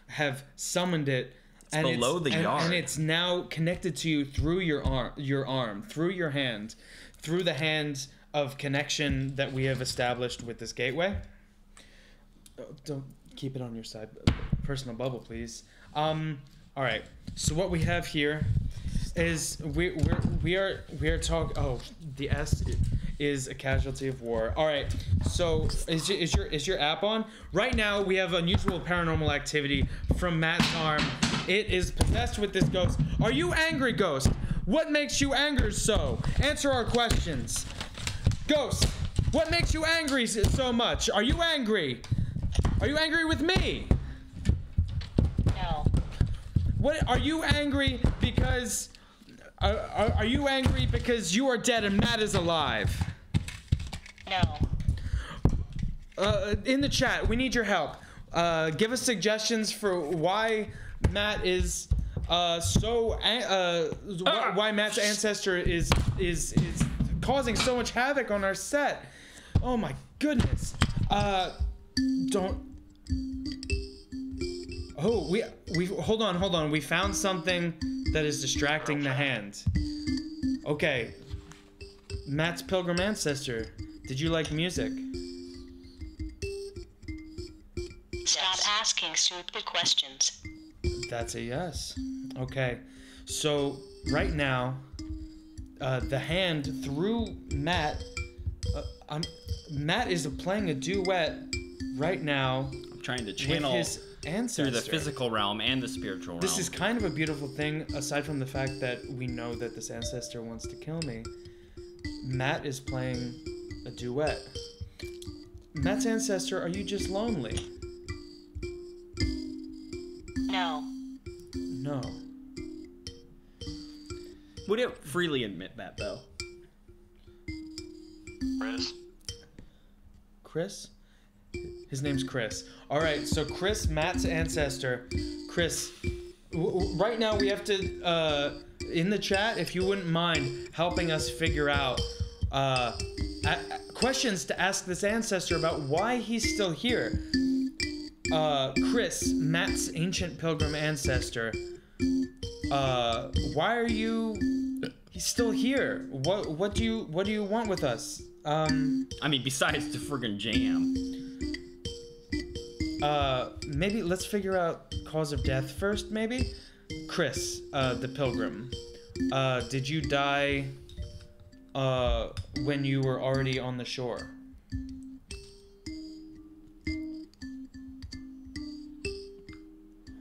have summoned it. And below the yard. And it's now connected to you through your arm, through your hand, through the hand of connection that we have established with this gateway. Don't keep it on your side. Personal bubble, please. All right. So what we have here is we are talking. Oh, the S is a casualty of war. All right. So is your app on? Right now we have unusual paranormal activity from Matt's arm. It is possessed with this ghost. Are you angry, ghost? What makes you angry so? Answer our questions. Ghost, what makes you angry so much? Are you angry? Are you angry with me? No. What are you angry because? Are you angry because you are dead and Matt is alive? No. In the chat, we need your help. Give us suggestions for why Matt is why Matt's ancestor is causing so much havoc on our set. Oh my goodness. Don't. Oh, we hold on. We found something that is distracting the hand. Okay. Matt's pilgrim ancestor. Did you like music? Stop asking stupid questions. That's a yes. Okay. So right now, the hand through Matt. Matt is playing a duet right now. I'm trying to channel with his ancestor through the physical realm and the spiritual realm. This is kind of a beautiful thing, aside from the fact that we know that this ancestor wants to kill me. Matt is playing a duet. Matt's ancestor, are you just lonely? No. No. Would it freely admit that, though? Chris? His name's Chris. All right, so Chris, Matt's ancestor. Chris, right now we have to, in the chat, if you wouldn't mind helping us figure out questions to ask this ancestor about why he's still here. Chris, Matt's ancient pilgrim ancestor. Why are you still here? What do you want with us? I mean, besides the friggin' jam. Maybe let's figure out cause of death first, maybe? Chris, the pilgrim. Did you die, when you were already on the shore?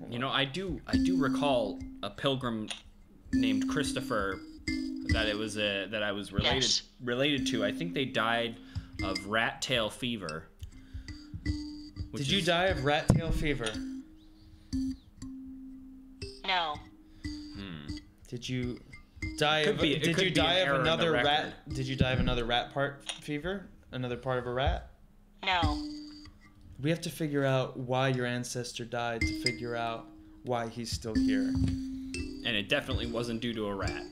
You know, I do recall a pilgrim named Christopher that I was related to. I think they died of rat tail fever. Did you die of rat tail fever? No. Did you die of? Did you die of another rat? Did you die of another rat part fever? Another part of a rat? No. We have to figure out why your ancestor died to figure out why he's still here. And it definitely wasn't due to a rat.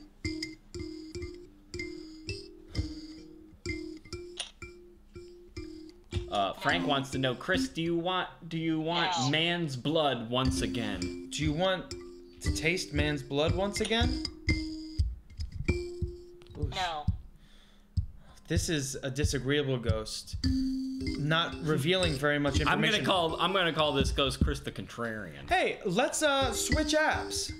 Frank wants to know, Chris, do you want No. man's blood once again? Do you want to taste man's blood once again? No. This is a disagreeable ghost. Not revealing very much information. I'm gonna call this ghost Chris the Contrarian. Hey, let's switch apps.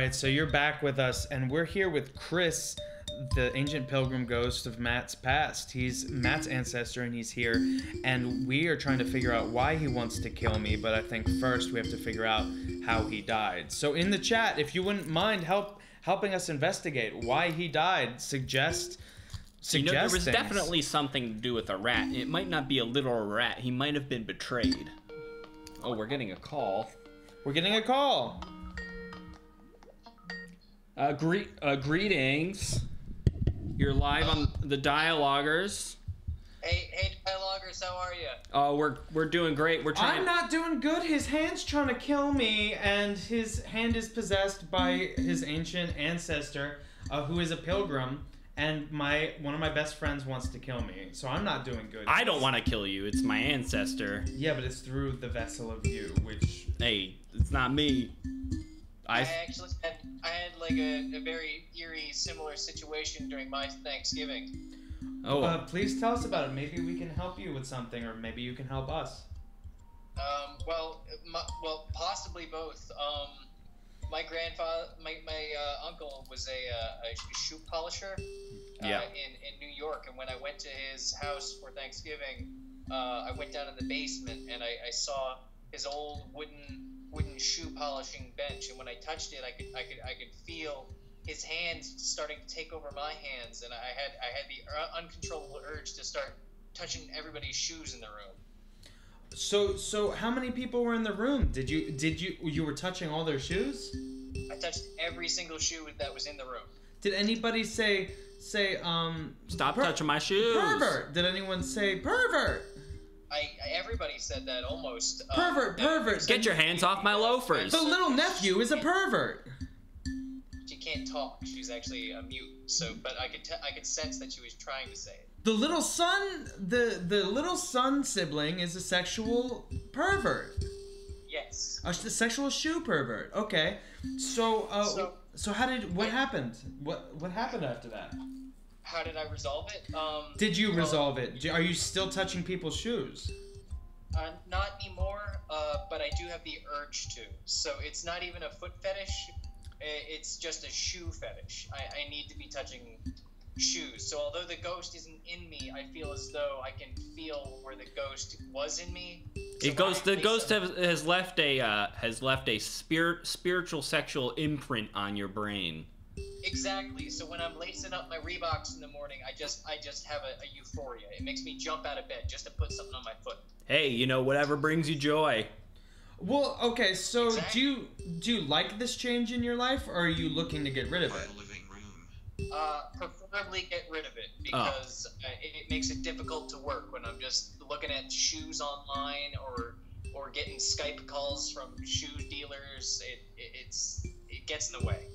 right, so you're back with us, and we're here with Chris, the ancient pilgrim ghost of Matt's past. He's Matt's ancestor, and he's here, and we are trying to figure out why he wants to kill me, but I think first we have to figure out how he died. So in the chat, if you wouldn't mind helping us investigate why he died, suggest You know, there was things. definitely something to do with a rat. It might not be a literal rat. He might have been betrayed. Oh, we're getting a call. We're getting a call. Greetings. You're live on the DIE-aloguers. Hey, DIE-aloguers, how are you? Oh, we're doing great. We're trying. I'm not doing good. His hand's trying to kill me, and his hand is possessed by his ancient ancestor, who is a pilgrim. And one of my best friends wants to kill me, so I'm not doing good. I don't want to kill you. It's my ancestor. Yeah, but it's through the vessel of you, which. Hey, it's not me. I actually had like a very eerie, similar situation during my Thanksgiving. Oh. Please tell us about it. Maybe we can help you with something, or maybe you can help us. Well, possibly both. My grandfather, my uncle was a shoe polisher in New York, and when I went to his house for Thanksgiving, I went down in the basement and I saw his old wooden shoe polishing bench, and when I touched it, I could feel his hands starting to take over my hands, and I had the uncontrollable urge to start touching everybody's shoes in the room. So how many people were in the room? Did you were touching all their shoes? I touched every single shoe that was in the room. Did anybody say stop touching my shoes? Pervert. Did anyone say pervert? Everybody said that almost. Pervert. Get your hands off my loafers. The little nephew is a pervert. She can't talk. She's actually a mute. But I could sense that she was trying to say it. The little son sibling is a sexual pervert. Yes. A sexual shoe pervert. Okay. So what happened? What happened after that? How did I resolve it? Did you resolve it? Are you still touching people's shoes? Not anymore, but I do have the urge to. So it's not even a foot fetish. It's just a shoe fetish. I need to be touching shoes. So although the ghost isn't in me, I feel as though I can feel where the ghost was in me. So The ghost has left a spiritual sexual imprint on your brain. Exactly. So when I'm lacing up my Reeboks in the morning, I just have a euphoria. It makes me jump out of bed just to put something on my foot. Hey, whatever brings you joy. Well, okay. So Exactly. do you like this change in your life, or are you looking to get rid of it? Preferably get rid of it because it makes it difficult to work when I'm just looking at shoes online or getting Skype calls from shoe dealers. It gets in the way.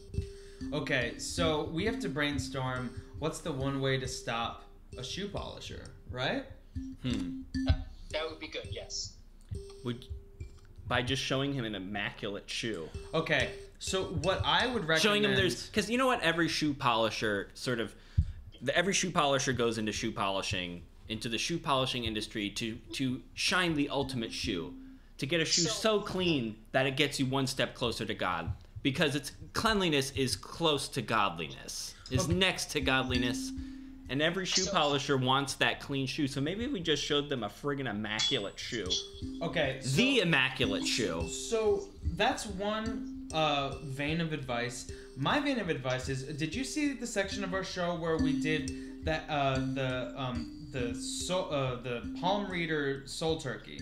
Okay, so we have to brainstorm what's the one way to stop a shoe polisher, right? That would be good. Yes. By just showing him an immaculate shoe. Okay, so what I would recommend... Showing him because you know what, every shoe polisher goes into the shoe polishing industry to shine the ultimate shoe, to get a shoe so clean that it gets you one step closer to God, because cleanliness is close to godliness, is next to godliness, and every shoe polisher wants that clean shoe. So maybe we just showed them a friggin' immaculate shoe. Okay. The immaculate shoe. So that's one vein of advice. My vein of advice is: did you see the section of our show where we did that the palm reader soul turkey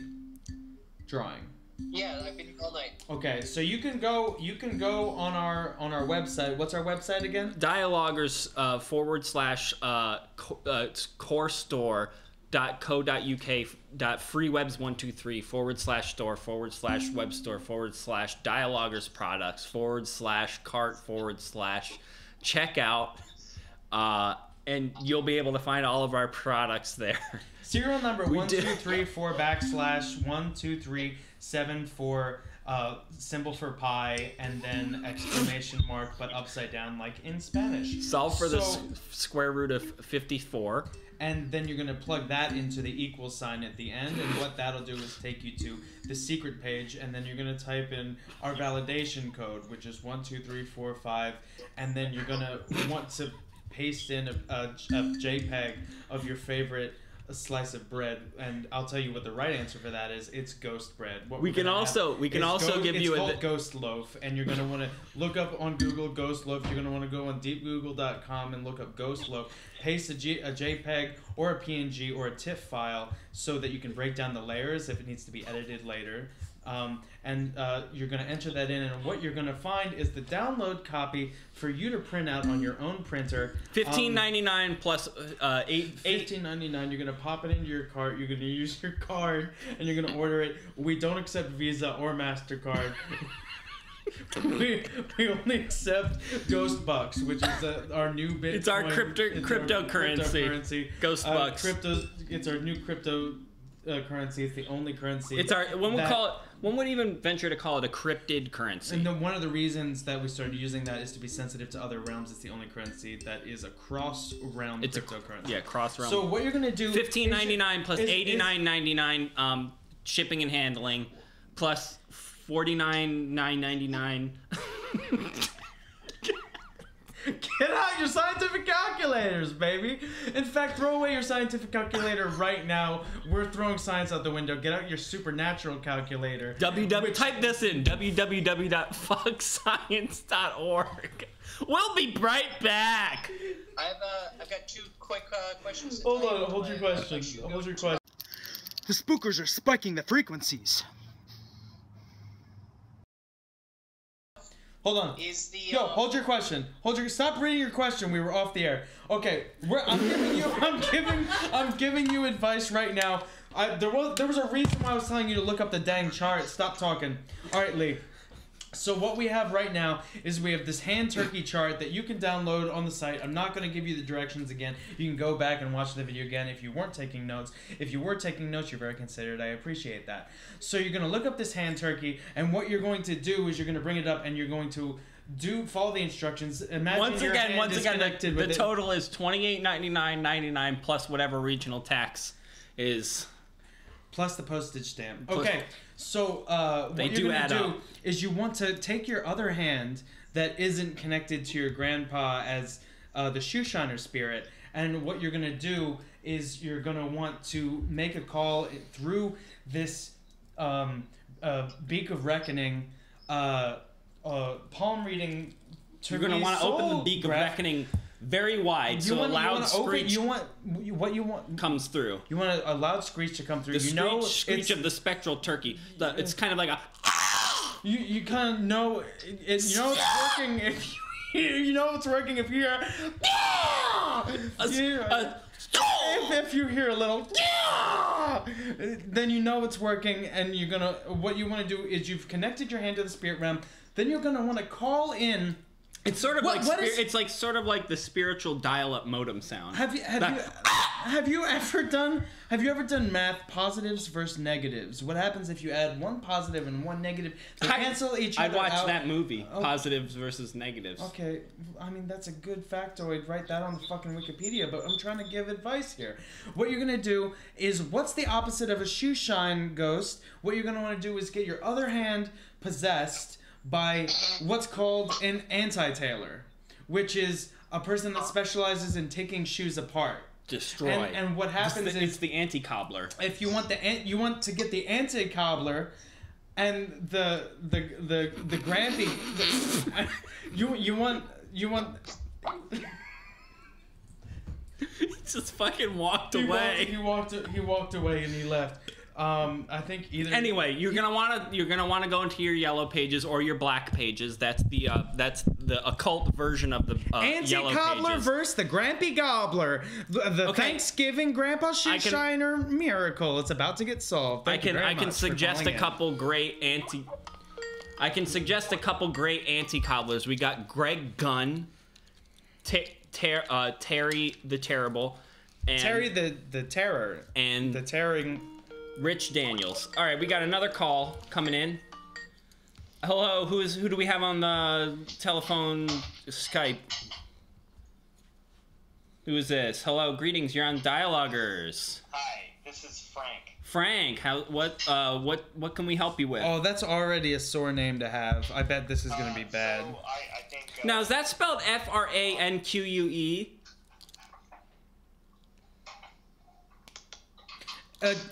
drawing? Yeah, I've been here all night. Okay, so you can go on our website. What's our website again? DIE-aloguers core store.co.uk.freewebs123 /store /web store /DIE-aloguers products /cart /checkout, and you'll be able to find all of our products there. Serial number 1234 symbol for pi, and then exclamation mark, but upside down like in Spanish. Solve for the square root of 54. and then you're going to plug that into the equal sign at the end, and what that'll do is take you to the secret page, and then you're going to type in our validation code, which is 12345, and then you're going to want to paste in a JPEG of your favorite slice of bread, and I'll tell you what the right answer for that is. It's ghost bread. We can also give you it's called ghost loaf, and you're gonna want to look up on Google ghost loaf. You're gonna want to go on deepgoogle.com and look up ghost loaf. Paste a JPEG or a PNG or a TIFF file so that you can break down the layers if it needs to be edited later. And you're going to enter that in, and what you're going to find is the download copy for you to print out on your own printer. $15.99 plus $15.99. You're going to pop it into your cart. You're going to use your card, and you're going to order it. We don't accept Visa or MasterCard. we only accept Ghost Bucks, which is our new Bitcoin. It's our cryptocurrency. Ghost Bucks. It's our new crypto. Currency. It's the only currency. It's our one would even venture to call it a cryptid currency. And one of the reasons that we started using that is to be sensitive to other realms. It's the only currency that is a cross-realm cryptocurrency. Yeah, cross-realm. So what you're gonna do? $15.99 plus $89.99 shipping and handling, plus $49,999. Get out your scientific calculators, baby. In fact, throw away your scientific calculator right now. We're throwing science out the window. Get out your supernatural calculator. Type this in, www.fuckscience.org. We'll be right back. I've got two quick questions. Hold on, hold your question. Hold your question. The spookers are spiking the frequencies. Hold on. Hold your question. Stop reading your question. We were off the air. Okay, I'm giving you advice right now. There was a reason why I was telling you to look up the dang chart. Stop talking. All right, Lee. So what we have right now is we have this hand turkey chart that you can download on the site. I'm not going to give you the directions again. You can go back and watch the video again if you weren't taking notes. If you were taking notes, you're very considerate. I appreciate that. So you're going to look up this hand turkey, and what you're going to do is you're going to bring it up and you're going to follow the instructions. Imagine once again, the total is $28.99.99 plus whatever regional tax is. Plus the postage stamp. Okay, so what you're going to do is you want to take your other hand that isn't connected to your grandpa as the shoe shiner spirit, and what you're going to do is you're going to want to make a call through this beak of reckoning, palm reading. You're going to want to open the beak of reckoning very wide, so a loud screech comes through. You want a loud screech to come through. The screech of the spectral turkey. It's kind of like a. You kind of know it. You know it's working if you know it's working if you hear. If you hear a little, then you know it's working, and you're gonna. What you want to do is you've connected your hand to the spirit realm. Then you're gonna want to call in. It's sort of it's like sort of like the spiritual dial-up modem sound. Have you ever done math, positives versus negatives? What happens if you add one positive and one negative? They cancel each other out. I watched that movie, Positives versus Negatives. Okay, I mean that's a good factoid. Write that on the fucking Wikipedia. But I'm trying to give advice here. What you're gonna do is, what's the opposite of a shoe shine ghost? What you're gonna want to do is get your other hand possessed by what's called an anti-tailor, which is a person that specializes in taking shoes apart. Destroy. And what happens is it's the anti-cobbler. If you want you want to get the anti-cobbler and the grampy, you want. He just fucking walked away. He walked away and he left. I think either. Anyway, you're gonna wanna go into your yellow pages or your black pages. That's the occult version of the yellow pages. Anti-cobbler versus the Grampy Gobbler. The Thanksgiving Grandpa Shoe Shiner miracle. It's about to get solved. I can suggest a couple great anti-cobblers. We got Greg Gunn, Terry the Terrible, and Terry the Terror, and the Tearing. Rich Daniels. All right, we got another call coming in. Hello, who do we have on the telephone Skype? Who is this? Hello, greetings. You're on DIE-aloguers. Hi, this is Frank. Frank, what can we help you with? Oh, that's already a sore name to have. I bet this is gonna be bad. So I think. Now, is that spelled Franque?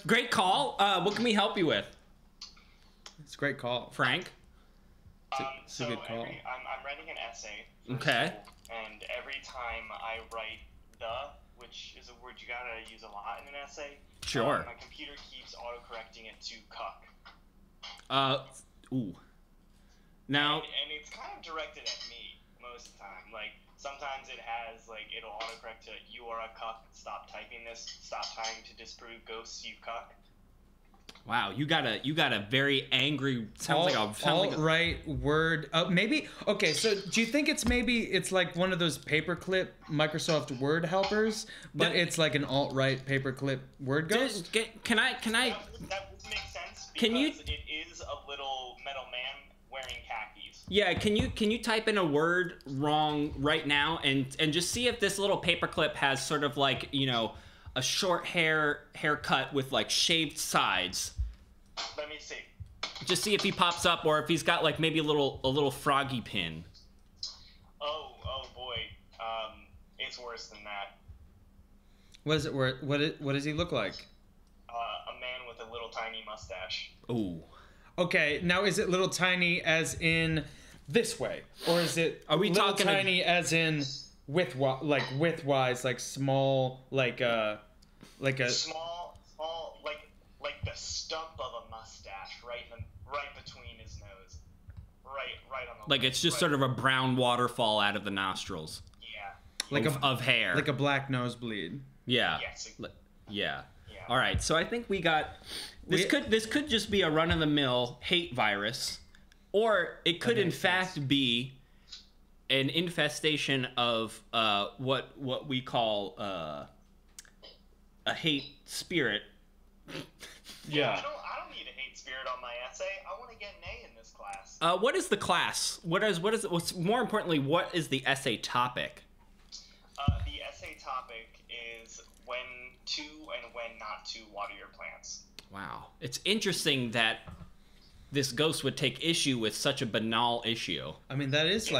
Great call. What can we help you with? It's a great call, Frank. It's a good call. I'm writing an essay. Okay. And every time I write which is a word you gotta use a lot in an essay. Sure. My computer keeps autocorrecting it to cuck. Ooh. Now. And it's kind of directed at me most of the time. Like, sometimes it has, like, it'll autocorrect to, you are a cuck, stop typing this, stop trying to disprove ghosts, you cuck. Wow, you got a very angry. Alt-right word. Maybe. Okay, so do you think it's like one of those paperclip Microsoft Word helpers, but it's like an alt-right paperclip word ghost? Can I? That would make sense because it is a little metal man wearing khakis. Yeah, can you type in a word wrong right now and just see if this little paperclip has sort of like, you know, a short haircut with like shaved sides. Let me see. Just see if he pops up or if he's got like maybe a little froggy pin. Oh boy. It's worse than that. What is it? What does he look like? A man with a little tiny mustache. Ooh. Okay, now is it little tiny as in this way, or is it little tiny as in widthwise, like small, like a small, like the stump of a mustache, right between his nose, right on the. Like it's just sort of a brown waterfall out of the nostrils. Yeah. Of hair. Like a black nosebleed. Yeah. Yes. Yeah. All right, so I think we got this. Could just be a run-of-the-mill hate virus, or it could in fact be an infestation of what we call a hate spirit. Yeah. I don't need a hate spirit on my essay. I want to get an A in this class. What is the class? What's more importantly, what is the essay topic? The essay topic is when to and when not to water your plants. Wow. It's interesting that this ghost would take issue with such a banal issue. I mean, that is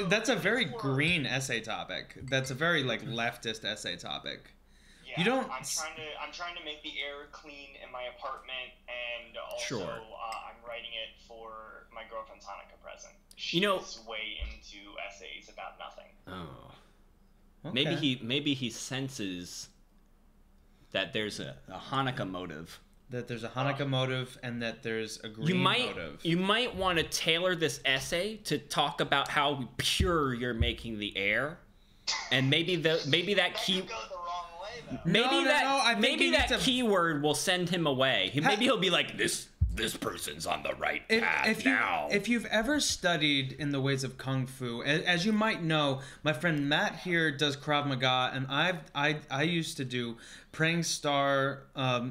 that's a very green essay topic. That's a very like leftist essay topic. Yeah, you don't. I'm trying to make the air clean in my apartment, and also I'm writing it for my girlfriend's Hanukkah present. She's way into essays about nothing. Oh. Okay. Maybe he senses that there's a Hanukkah motive. That there's a Hanukkah motive and that there's a green motive. You might want to tailor this essay to talk about how pure you're making the air, and maybe that key. Go the wrong way, though. Maybe that keyword will send him away. Maybe he'll be like, this person's on the right path now. If you've ever studied in the ways of Kung Fu, as you might know, my friend Matt here does Krav Maga, and I used to do Praying Star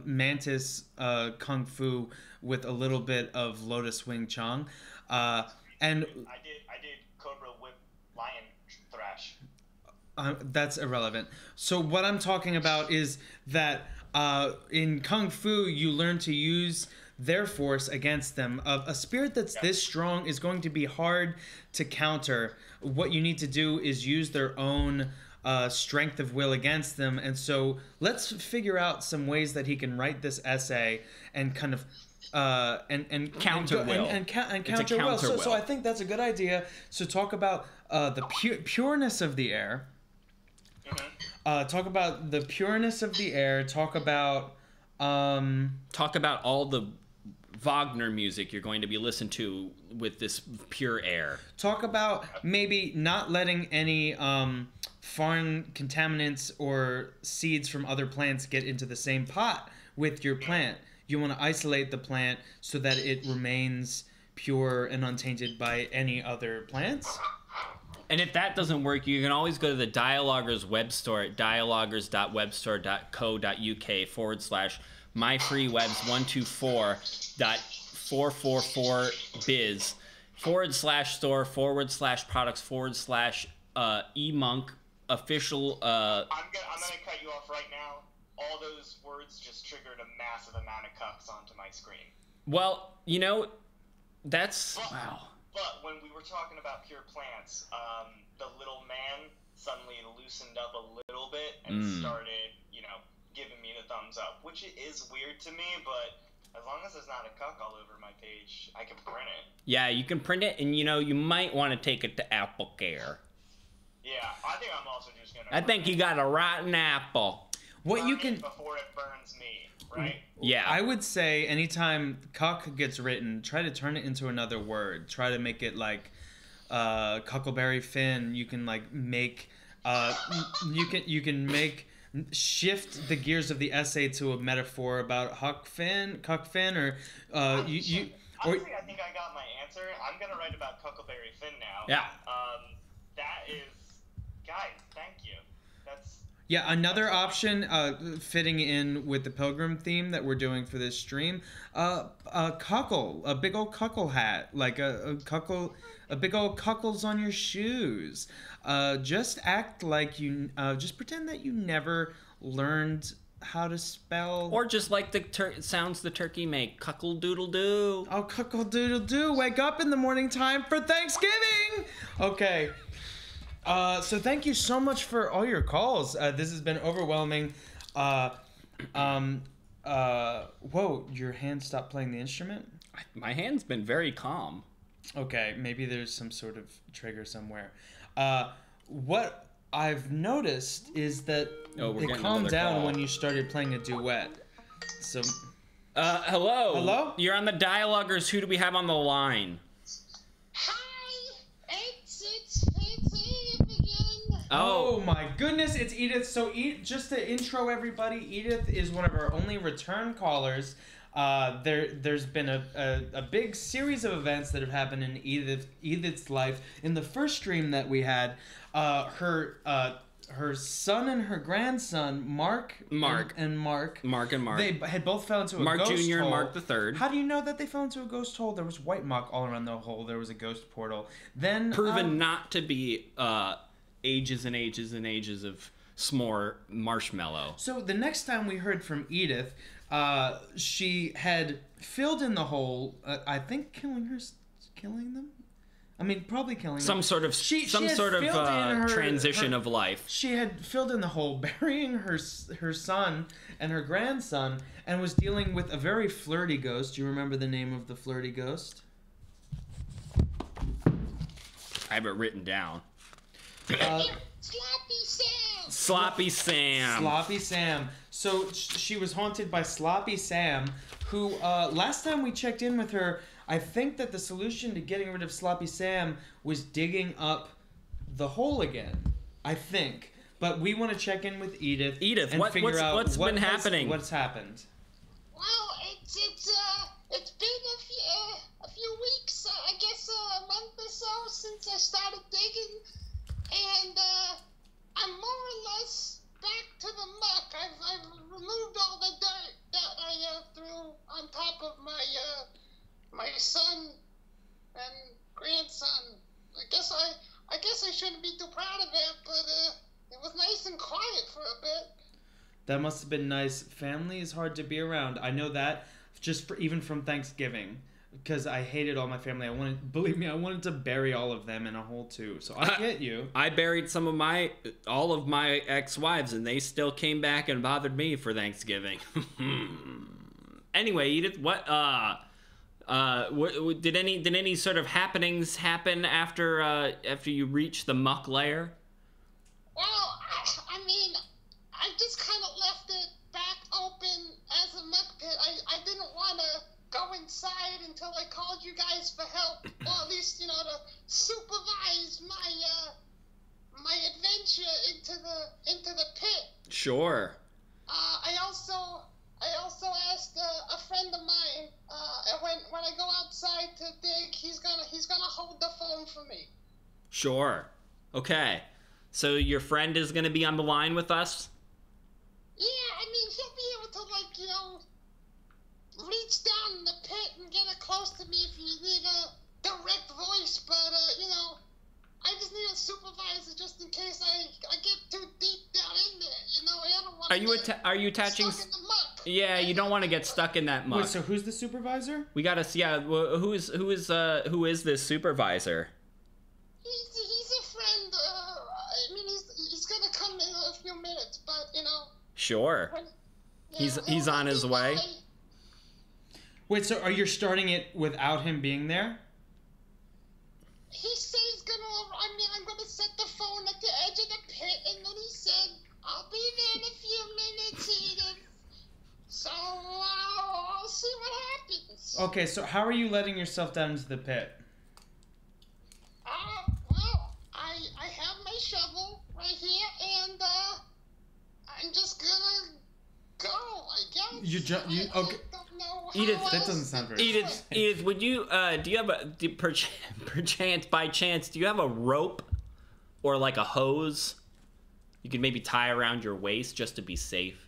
Mantis Kung Fu with a little bit of Lotus Wing Chun. And I did Cobra Whip Lion Thrash. That's irrelevant. So what I'm talking about is that in Kung Fu, you learn to use their force against them. A spirit that's this strong is going to be hard to counter. What you need to do is use their own strength of will against them. And so let's figure out some ways that he can write this essay and kind of and counter will. And counter will. So I think that's a good idea. So talk about the pureness of the air. Talk about the pureness of the air. Talk about all the Wagner music you're going to be listened to with this pure air. Talk about maybe not letting any foreign contaminants or seeds from other plants get into the same pot with your plant. You want to isolate the plant so that it remains pure and untainted by any other plants. And if that doesn't work, you can always go to the DIE-aloguers web store at dialoguers.webstore.co.uk/myfreewebs124.444biz. /store/products/emonk official. I'm gonna cut you off right now. All those words just triggered a massive amount of cucks onto my screen. Well, you know, that's wow. But when we were talking about pure plants, the little man suddenly loosened up a little bit and started, you know, giving me the thumbs up, which is weird to me, but as long as there's not a cuck all over my page, I can print it. Yeah, you can print it, and you know, you might want to take it to Apple Care. Yeah, I think I'm also just gonna. I think you got a rotten apple. What you can before it burns me, right? Yeah. I would say anytime cuck gets written, try to turn it into another word. Try to make it like Cuckleberry Finn. You can like make you can make shift the gears of the essay to a metaphor about cuck Finn, or Honestly, I think I got my answer. I'm gonna write about Cuckleberry Finn now. Yeah. That is, guys. Thank you. Yeah, another option fitting in with the Pilgrim theme that we're doing for this stream, a cuckle, a big old cuckle hat, like a big old cuckles on your shoes. Just act like you, just pretend that you never learned how to spell. Or just like the sounds the turkey make, cuckle doodle doo. Oh, cuckle doodle doo! Wake up in the morning time for Thanksgiving. Okay. So thank you so much for all your calls. This has been overwhelming. Whoa, your hand stopped playing the instrument? My hand's been very calm. Okay, maybe there's some sort of trigger somewhere. What I've noticed is that it calmed down when you started playing a duet. So, hello? Hello? You're on the DIE-aloguers. Who do we have on the line? Oh my goodness, it's Edith. So just to intro everybody, Edith is one of our only return callers. There's been a big series of events that have happened in Edith's life. In the first stream that we had, her son and her grandson, Mark and Mark, they had both fell into a Mark ghost Jr. hole. and Mark III. How do you know that they fell into a ghost hole? There was white muck all around the hole. There was a ghost portal. Then proven not to be ages and ages and ages of s'more marshmallow. So the next time we heard from Edith, she had filled in the hole. I think killing them. I mean, probably killing them. Some sort of transition of life. She had filled in the hole, burying her son and her grandson, and was dealing with a very flirty ghost. Do you remember the name of the flirty ghost? I have it written down. Sloppy Sam. So she was haunted by Sloppy Sam, who last time we checked in with her, I think that the solution to getting rid of Sloppy Sam was digging up the hole again. I think. But we want to check in with Edith. Edith, what's been happening? What's happened? Well, it's been a few weeks, I guess a month or so since I started digging. And I'm more or less back to the muck. I've removed all the dirt that I threw on top of my son and grandson. I guess I shouldn't be too proud of it, but it was nice and quiet for a bit. That must have been nice. Family is hard to be around. I know that even from Thanksgiving. Because I hated all my family. I wanted to bury all of them in a hole too. So I get you. I buried all of my ex-wives, and they still came back and bothered me for Thanksgiving. Anyway, Edith, what did any sort of happenings happen after you reached the muck layer? Well, I mean, I just kind of left it back open as a muck pit. I didn't want to go inside until I called you guys for help, or at least, to supervise my adventure into the pit. Sure. I also asked a friend of mine, when I go outside to dig, he's gonna hold the phone for me. Sure. Okay. So your friend is gonna be on the line with us? Yeah, I mean, he'll be able to, reach down in the pit and get it close to me if you need a wrecked voice, but you know, I just need a supervisor just in case I get too deep down in there. You know, I don't want to Are you attaching? stuck in the muck. Yeah, you don't want to get stuck in that muck. Wait, so who's the supervisor? We gotta see. Yeah, who is this supervisor? He's a friend. I mean, he's gonna come in a few minutes, but you know. Sure. He's on his way. Wait, so are you starting it without him being there? He said he's gonna. I'm gonna set the phone at the edge of the pit, and then he said, "I'll be there in a few minutes, Edith." So I'll see what happens. Okay, so how are you letting yourself down into the pit? Well, I have my shovel right here, and I'm just gonna go. I guess. Okay. I don't know how Edith, that else doesn't sound very. Edith, would you do you have by chance do you have a rope or like a hose you could maybe tie around your waist just to be safe?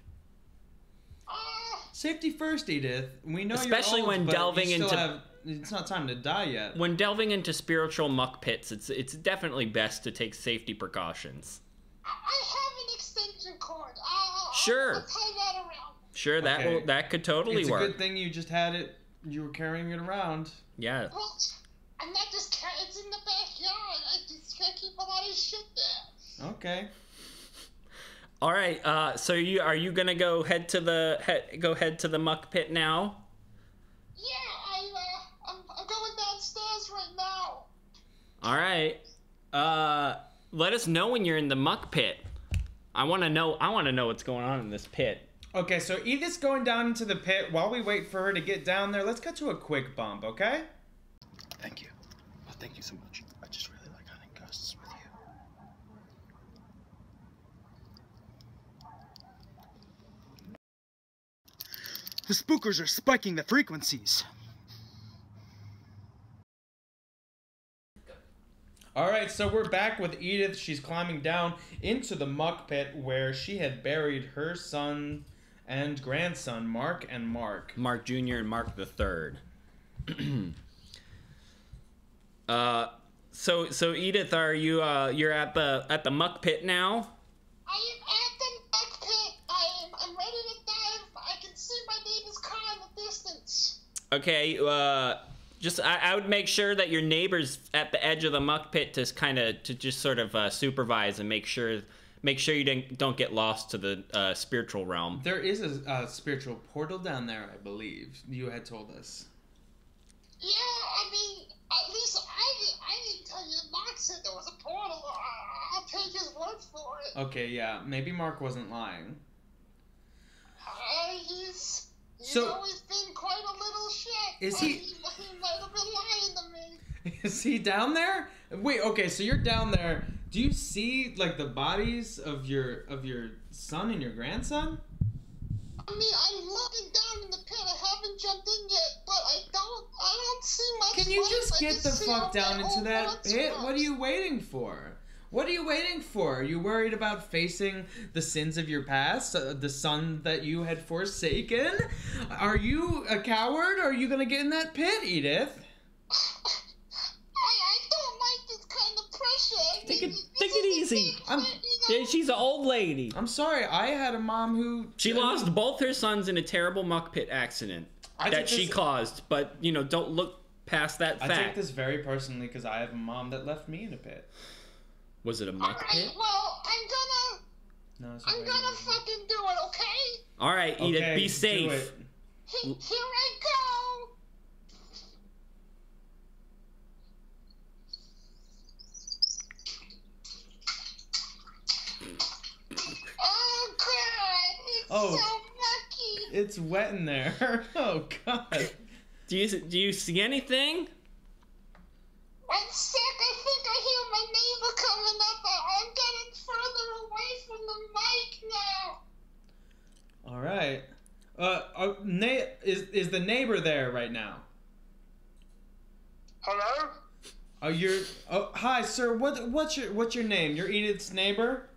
Safety first, Edith. We know especially you're old, when but delving you still into it's not time to die yet. When delving into spiritual muck pits, it's definitely best to take safety precautions. I have an extension cord. Sure. I'll tie that around. Sure, that could totally it's work. It's a good thing you just had it. You were carrying it around. Yeah. Well, I'm not just carrying. It's in the backyard. I just gotta keep a lot of shit there. Okay. All right. So are you gonna go head to the muck pit now? Yeah, I'm going downstairs right now. All right. Let us know when you're in the muck pit. I want to know what's going on in this pit. Okay, so Edith's going down into the pit. While we wait for her to get down there, let's get to a quick bump, okay? Thank you. Well, thank you so much. I just really like hunting ghosts with you. The spookers are spiking the frequencies. Alright, so we're back with Edith. She's climbing down into the muck pit where she had buried her son and grandson, Mark and Mark. Mark Jr. and Mark the Third. So Edith, are you you're at the muck pit now? I am at the muck pit. I'm ready to dive. I can see my neighbor's car in the distance. Okay, I would make sure that your neighbor's at the edge of the muck pit to just sort of supervise and make sure you don't get lost to the spiritual realm. There is a spiritual portal down there, I believe. You had told us. Yeah, I mean, at least I didn't tell you. Mark said there was a portal. I'll take his word for it. Okay, yeah, maybe Mark wasn't lying. He's always been quite a little shit. Is he? He might have been lying to me. Is he down there? Wait, okay, so you're down there. Do you see like the bodies of your son and your grandson? I mean, I'm looking down in the pit. I haven't jumped in yet, but I don't see much. Can you light. just I get the see fuck all down into old that blood pit? spots. What are you waiting for? What are you waiting for? Are you worried about facing the sins of your past? The son that you had forsaken? Are you a coward? Are you gonna get in that pit, Edith? I don't like this kind of pressure. Take it easy. She's an old lady. I'm sorry. I had a mom who... She lost both her sons in a terrible muck pit accident that she caused. But, don't look past that fact. I take this very personally because I have a mom that left me in a pit. Was it a muck pit? Well, I'm gonna fucking do it, okay? All right, Edith, okay, be safe. Here I go. Oh God! It's so mucky. It's wet in there. Oh God. Do you see anything? One sec, I think I hear my neighbor coming up. I'm getting further away from the mic now. All right. Is the neighbor there right now? Hello? Hi, sir. What's your name? You're Edith's neighbor?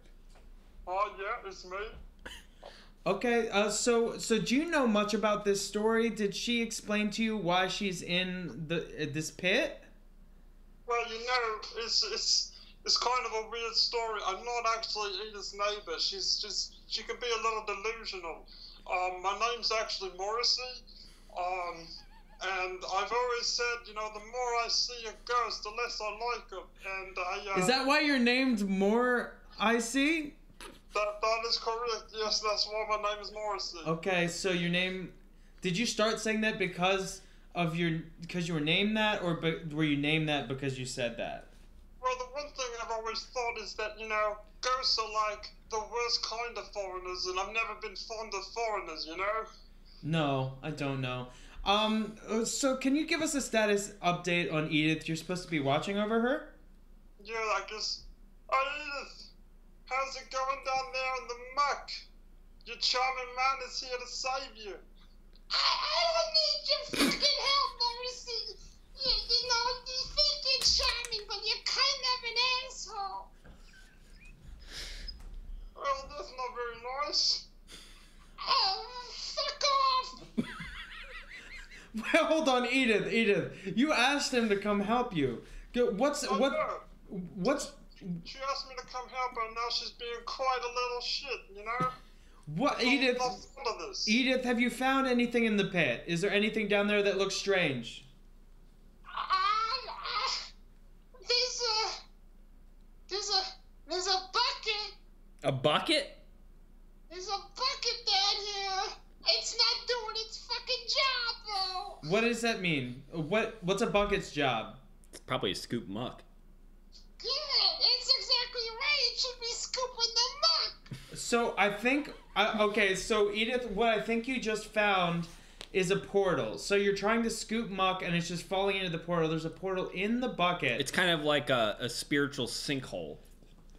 Oh yeah, it's me. Okay. So do you know much about this story? Did she explain to you why she's in this pit? Well, you know, it's kind of a weird story. I'm not actually Edith's neighbor. She can be a little delusional. My name's actually Morrissey. And I've always said, you know, the more I see a ghost, the less I like them. And Is that why you're named More I See? That is correct. Yes, that's why my name is Morrissey. Okay, so your name... Did you start saying that because you were named that, or were you named that because you said that? Well, the one thing I've always thought is that, you know, ghosts are like the worst kind of foreigners, and I've never been fond of foreigners, you know? No, I don't know. So can you give us a status update on Edith? You're supposed to be watching over her? Yeah, I guess. Oh, Edith, how's it going down there in the muck? Your charming man is here to save you. I don't need your fucking help, Morrissey. You know, you think you're charming, but you're kind of an asshole. Well, that's not very nice. Oh, fuck off. Well, hold on, Edith. You asked him to come help you. What's... She asked me to come help her, and now she's being quite a little shit, you know? What, Edith? Edith, have you found anything in the pit? Is there anything down there that looks strange? There's a bucket. A bucket? There's a bucket down here. It's not doing its fucking job, though. What does that mean? What's a bucket's job? It's probably a scoop muck. Yeah, that's exactly right. It should be scooping the muck. So I think... okay, so Edith, what I think you just found is a portal. So you're trying to scoop muck and it's just falling into the portal. There's a portal in the bucket. It's kind of like a spiritual sinkhole.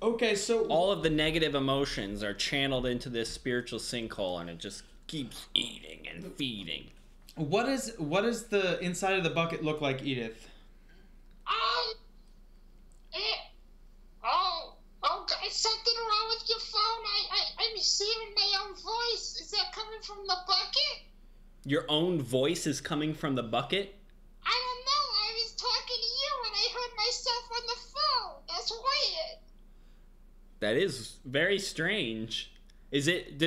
Okay, so... all of the negative emotions are channeled into this spiritual sinkhole, and it just keeps eating and feeding. What is the inside of the bucket look like, Edith? Is something wrong with your phone? I'm hearing my own voice. Is that coming from the bucket? Your own voice is coming from the bucket? I don't know. I was talking to you and I heard myself on the phone. That's weird. That is very strange. Is it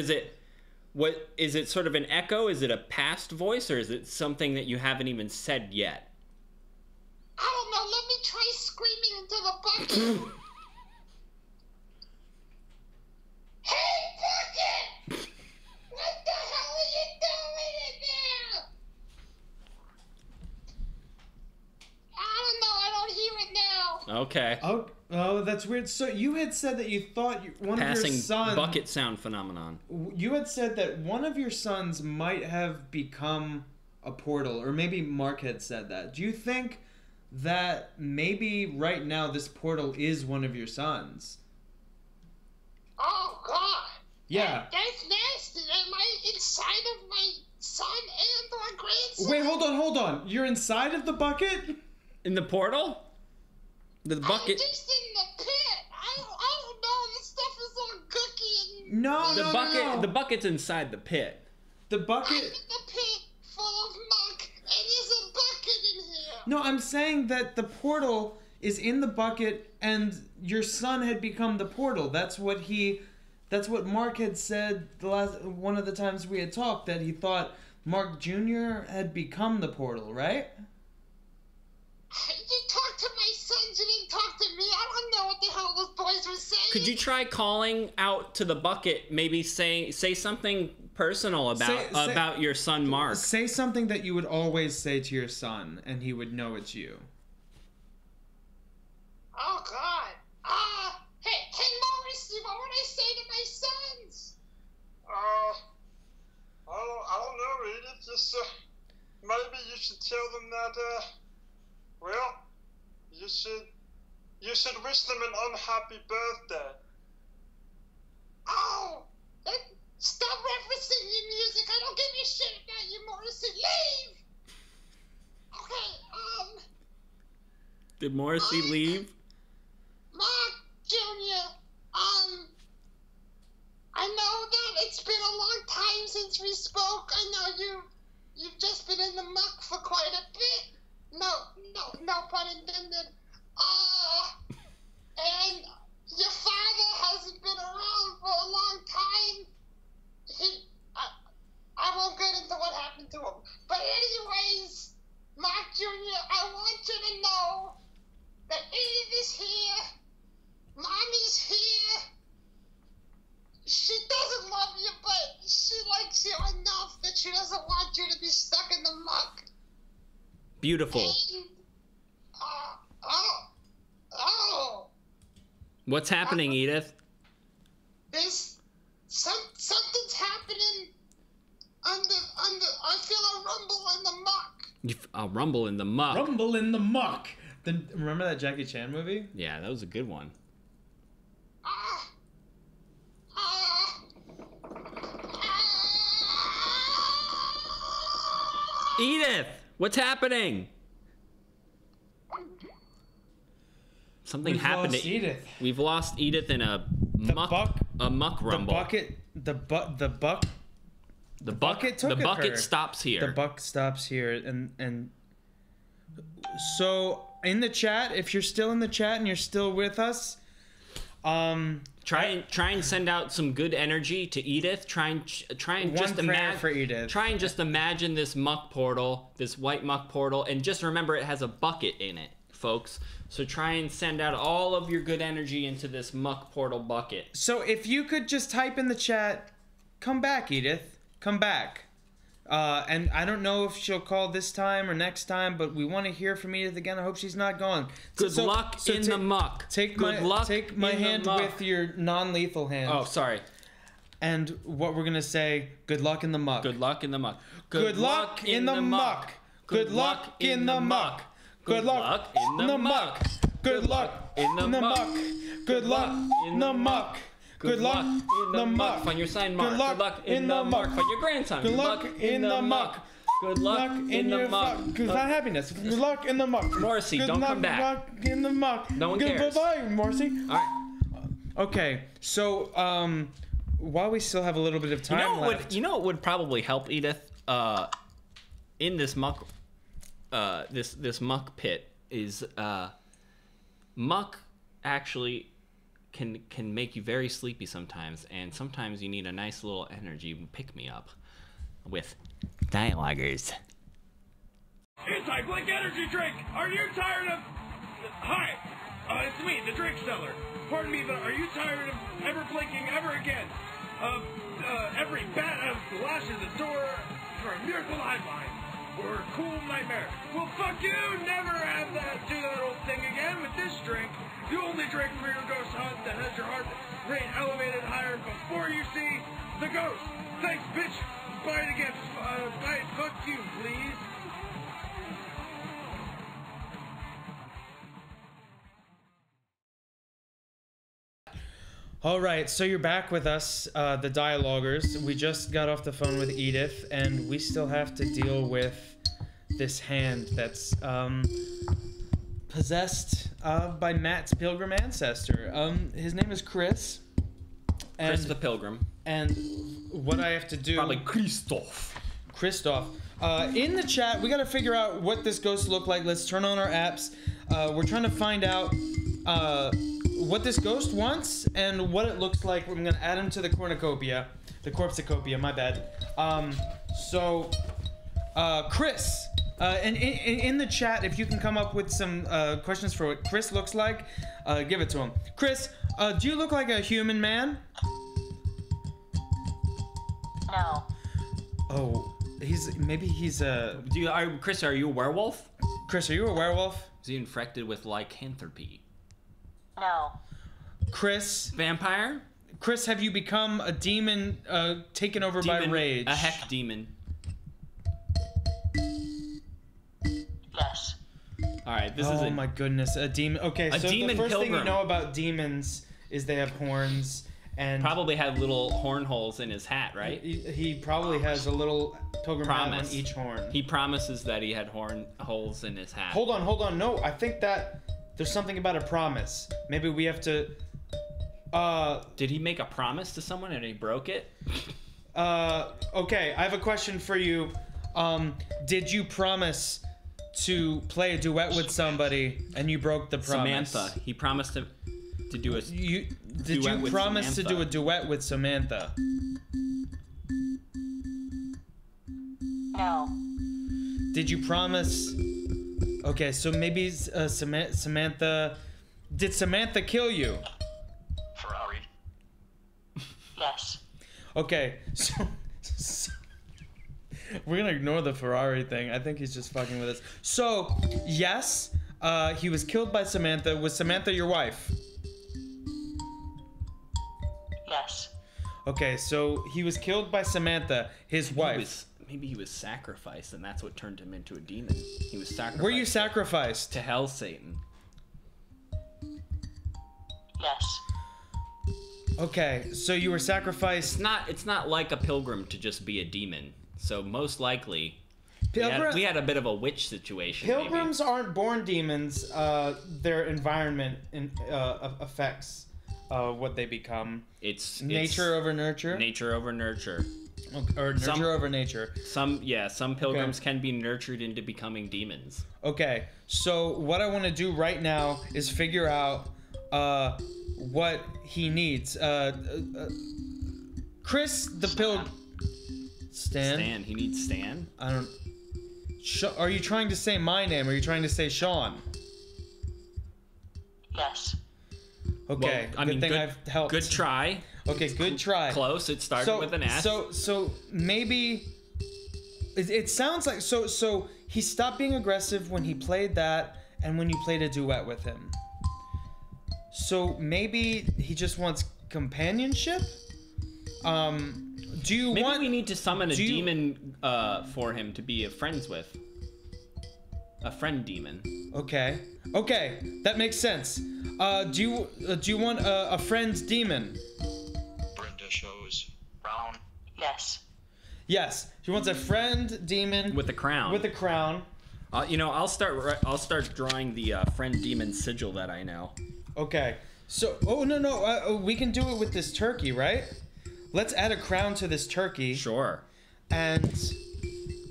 sort of an echo? Is it a past voice, or is it something that you haven't even said yet? I don't know. Let me try screaming into the bucket. Hey, bucket! What the hell are you doing in there? I don't know. I don't hear it now. Okay. Oh, that's weird. So you had said that you thought one of your sons... Passing bucket sound phenomenon. You had said that one of your sons might have become a portal, or maybe Mark had said that. Do you think that maybe right now this portal is one of your sons? Oh, God. Yeah. That's nasty. Am I inside of my son and or grandson? Wait, hold on. You're inside of the bucket? In the portal? The bucket... I'm just in the pit. I don't know. This stuff is all gooky and... No. The bucket's inside the pit. The bucket... I'm in the pit full of muck, and there's a bucket in here. No, I'm saying that the portal is in the bucket, and your son had become the portal. That's what Mark had said one of the times we had talked, that he thought Mark Jr. had become the portal, right? You talked to my sons, you didn't talk to me. I don't know what the hell those boys were saying. Could you try calling out to the bucket, maybe say something personal about your son Mark? Say something that you would always say to your son, and he would know it's you. Oh, God. Hey, Morrissey, what would I say to my sons? I don't know, Edith. Just, maybe you should tell them that, well, you should wish them an unhappy birthday. Oh, stop referencing your music. I don't give a shit about you, Morrissey. Leave! Okay, Did Morrissey leave? Mark Jr., I know that it's been a long time since we spoke. I know you've just been in the muck for quite a bit. No pun intended. And your father hasn't been around for a long time. I won't get into what happened to him. But anyways, Mark Jr., I want you to know that Edith is here. Mommy's here. She doesn't love you, but she likes you enough that she doesn't want you to be stuck in the muck. Beautiful. And, What's happening, Edith? Something's happening. I feel a rumble in the muck. A rumble in the muck. Rumble in the muck. Remember that Jackie Chan movie? Yeah, that was a good one. Edith, what's happening? Something happened to Edith. We've lost Edith in a muck rumble. The bucket stops here. The buck stops here, and so in the chat, if you're still in the chat and you're still with us, try and send out some good energy to Edith. Try and just imagine for Edith. Try and just imagine this muck portal, this white muck portal, and just remember it has a bucket in it, folks. So try and send out all of your good energy into this muck portal bucket. So if you could just type in the chat, come back, Edith. Come back. And I don't know if she'll call this time or next time, but we want to hear from Edith again. I hope she's not gone. Good luck in the muck. Take Good luck my in the hand muck. with your non-lethal hand. Oh, sorry. And what we're going to say, good luck in the muck. Good luck in the muck. Good luck in the muck. Good luck in the muck. Good luck in the muck. Good luck in the muck. Good luck in the muck. Good luck in the muck. Find your sign, Mark. Good luck in the muck. Find your grandson. Good luck in the muck. Good luck in the muck. Good happiness. Good luck in the muck. Morrissey, don't come back. Good luck in the muck. No one cares. Goodbye, Morrissey. All right. Okay, so while we still have a little bit of time left, you know what would probably help Edith in this muck, this muck pit is muck actually can make you very sleepy sometimes, and sometimes you need a nice little energy pick me up with DIE-aloguers. Anti-Blink energy drink! Are you tired of... Hi! It's me, the drink seller. Pardon me, but are you tired of ever blinking ever again? Of every bat out of the lashes, the door, for a miracle lifeline, or a cool nightmare? Well, fuck you! Never have do that old thing again with this drink. The only drink for your ghost hunt that has your heart rate elevated higher before you see the ghost. Thanks, bitch! Buy it again. Buy it. Fuck you, please. all right, so you're back with us, the DIE-aloguers. We just got off the phone with Edith, and we still have to deal with this hand that's possessed by Matt's pilgrim ancestor. His name is Chris. Chris the Pilgrim. And what I have to do... Probably Christoph. In the chat, we got to figure out what this ghost looked like. Let's turn on our apps. We're trying to find out what this ghost wants and what it looks like. I'm going to add him to the cornucopia. The corpsicopia, my bad. Chris, and in the chat, if you can come up with some questions for what Chris looks like, give it to him. Chris, do you look like a human man? No. Oh, maybe he's a... Chris, are you a werewolf? Chris, are you a werewolf? Is he infected with lycanthropy? No. Chris? Vampire? Chris, have you become a demon taken over by rage? A heck demon. Yes. Alright, Oh my goodness, a demon. Okay, so the first thing you know about demons is they have horns. And probably had little horn holes in his hat, right? He probably has a little pilgrim hat on each horn. He promises that he had horn holes in his hat. Hold on. No, I think that there's something about a promise. Maybe we have to... Did he make a promise to someone and he broke it? Okay, I have a question for you. Did you promise to play a duet with somebody, and you broke the promise. Samantha. He promised to do a Did duet you with promise to Samantha. do a duet with Samantha? No. Did you promise? Okay, so maybe Samantha. Did Samantha kill you? Ferrari. Yes. Okay, so we're gonna ignore the Ferrari thing. I think he's just fucking with us. So yes, he was killed by Samantha. Was Samantha your wife? Yes. Okay, so he was killed by Samantha, his wife. Maybe he was sacrificed, and that's what turned him into a demon. He was sacrificed. Were you sacrificed? To hell, Satan. Yes. Okay, so you were sacrificed. It's not like a pilgrim to just be a demon. So most likely, Pilgrim- we had a bit of a witch situation. Pilgrims aren't born demons. Their environment affects what they become. It's nature over nurture. Nature over nurture. Or nurture over nature. Some pilgrims can be nurtured into becoming demons. Okay, so what I want to do right now is figure out what he needs. Chris, the pilgrim. Stan. He needs Stan. I don't. Are you trying to say my name? Or are you trying to say Sean? Yes. Okay. Well, good thing I've helped. Good try. Okay, good try. Close. It started with an S. So maybe it sounds like so he stopped being aggressive when he played that and when you played a duet with him. So maybe he just wants companionship. Do you maybe want? we need to summon a demon for him to be friends with. A friend demon. Okay, that makes sense. Do you want a friend demon? Brenda shows brown. Yes. Yes, he wants a friend demon with a crown. With a crown. I'll start drawing the friend demon sigil that I know. Okay. So, no, we can do it with this turkey, right? Let's add a crown to this turkey. Sure. And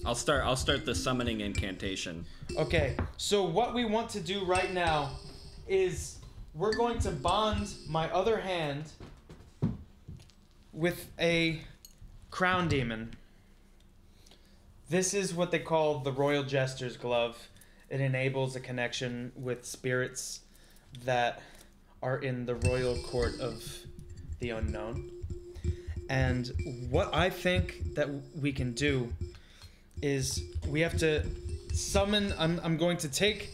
I'll start the summoning incantation. Okay. So what we want to do right now is we're going to bond my other hand with a crown demon. This is what they call the Royal Jester's Glove. It enables a connection with spirits that are in the royal court of the unknown. And what I think that we can do is we have to summon. I'm going to take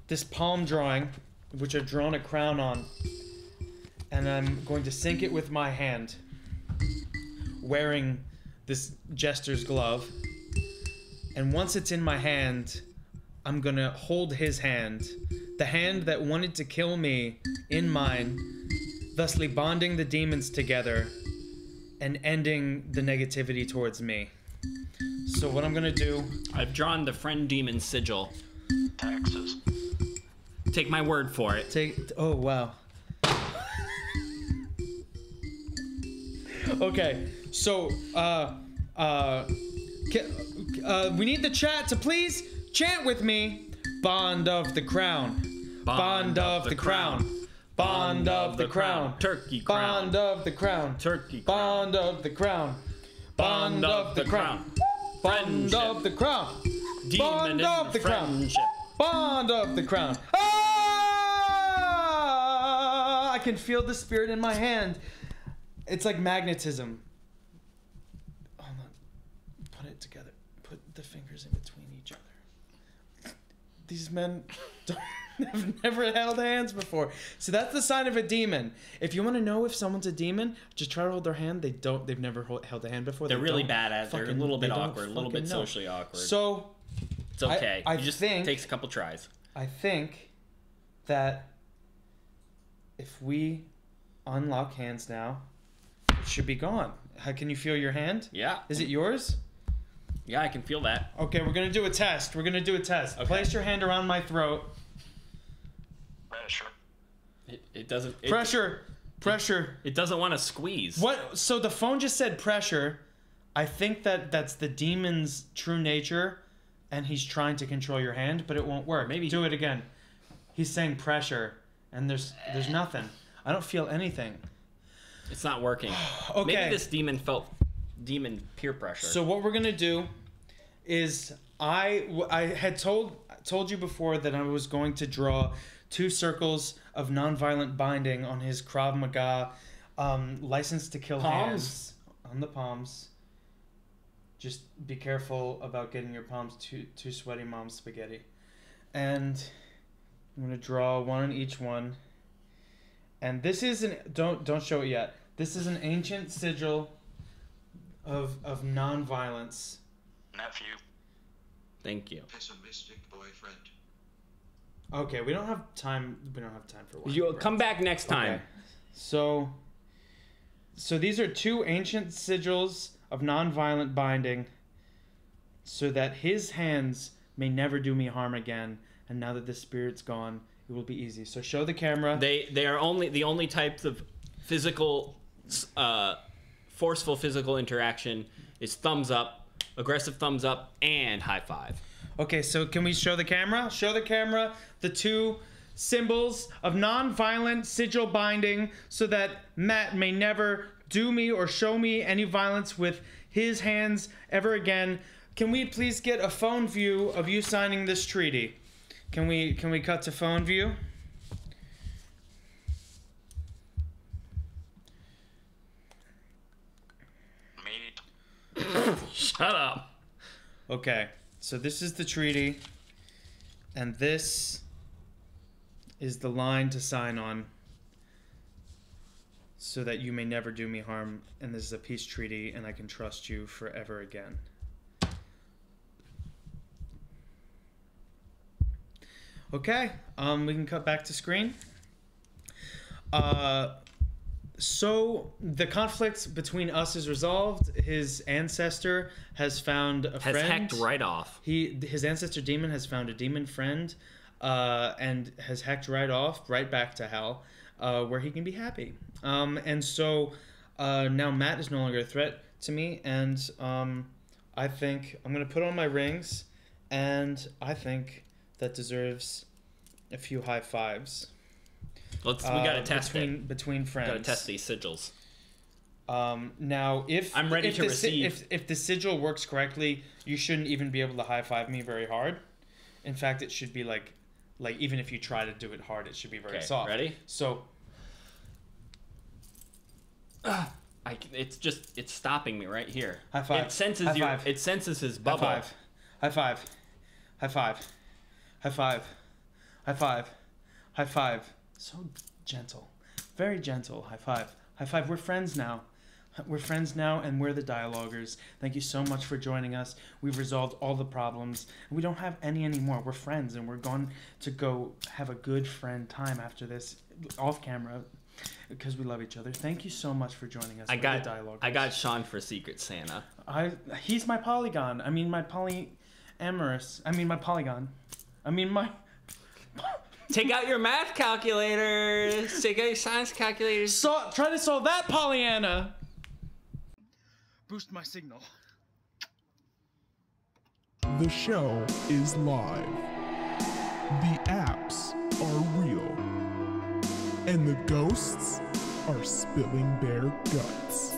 this palm drawing, which I've drawn a crown on, and I'm going to sync it with my hand, wearing this jester's glove. And once it's in my hand, I'm gonna hold his hand, the hand that wanted to kill me, in mine, thusly bonding the demons together and ending the negativity towards me. So what I'm gonna do... I've drawn the friend demon sigil. Taxes. Take my word for it. Oh, wow. Okay, so, we need the chat to please chant with me. Bond of the crown. Bond of the crown. Bond of the crown. Turkey crown. Bond of the crown. Turkey crown. Bond of the crown. Bond of the crown. Bond of the crown. Bond of the crown. Bond of the crown. Ah! I can feel the spirit in my hand. It's like magnetism. Hold on. Put it together. Put the fingers in between each other. These men have never held hands before. So that's the sign of a demon. If you want to know if someone's a demon, just try to hold their hand. They've never held a hand before. They're really bad at it. They're a little bit awkward, a little bit socially awkward. So it's okay. I it just takes a couple tries. I think that if we unlock hands now, it should be gone. How can you feel your hand? Yeah. Is it yours? Yeah, I can feel that. Okay, we're gonna do a test. Okay. Place your hand around my throat. Pressure. It doesn't. Pressure. It doesn't want to squeeze. What? So the phone just said pressure. I think that that's the demon's true nature, and he's trying to control your hand, but it won't work. Maybe do it again. He's saying pressure, and there's nothing. I don't feel anything. It's not working. Okay. Maybe this demon felt demon peer pressure. So what we're gonna do is I had told you before that I was going to draw 2 circles of nonviolent binding on his Krav Maga license to kill hands on the palms. Just be careful about getting your palms too sweaty, Mom Spaghetti. And I'm gonna draw 1 on each one. And this is don't show it yet. This is an ancient sigil of non-violence. Nephew. Thank you. Pessimistic boyfriend. Okay, we don't have time. We don't have time for one. You'll come back next time. Okay. So these are 2 ancient sigils of non-violent binding, so that his hands may never do me harm again. And now that the spirit's gone, it will be easy. So show the camera. They are the only types of physical, forceful physical interaction is thumbs up, aggressive thumbs up, and high five. Okay, so can we show the camera? Show the camera the 2 symbols of non-violent sigil binding, so that Matt may never do me or show me any violence with his hands ever again. Can we please get a phone view of you signing this treaty? Can we cut to phone view? Shut up. Okay, so this is the treaty, and this is the line to sign on, so that you may never do me harm, and this is a peace treaty, and I can trust you forever again. Okay, we can cut back to screen. So the conflict between us is resolved. His ancestor has found a friend. Has hecked right off. His ancestor demon has found a demon friend, and has hecked right off, right back to hell, where he can be happy. And so now Matt is no longer a threat to me, and I think I'm gonna put on my rings, and I think that deserves a few high fives. We gotta test between friends. Gotta test these sigils. Now, if I'm ready to receive, if the sigil works correctly, you shouldn't even be able to high five me very hard. In fact, it should be like even if you try to do it hard, it should be very soft. Ready? So, it's stopping me right here. High five. It senses high five. It senses his bubble. High five. High five. High five. High five. High five. So gentle, very gentle. High five. High five. We're friends now. We're friends now, and we're the DIE-aloguers. Thank you so much for joining us. We've resolved all the problems. We don't have any anymore. We're friends, and we're going to go have a good friend time after this, off camera, because we love each other. Thank you so much for joining us. I got Sean for Secret Santa. He's my polygon. I mean my polyamorous. I mean my polygon. I mean my. Take out your math calculators. Take out your science calculators. Try to solve that, Pollyanna. Boost my signal. The show is live. The apps are real. And the ghosts are spilling their guts.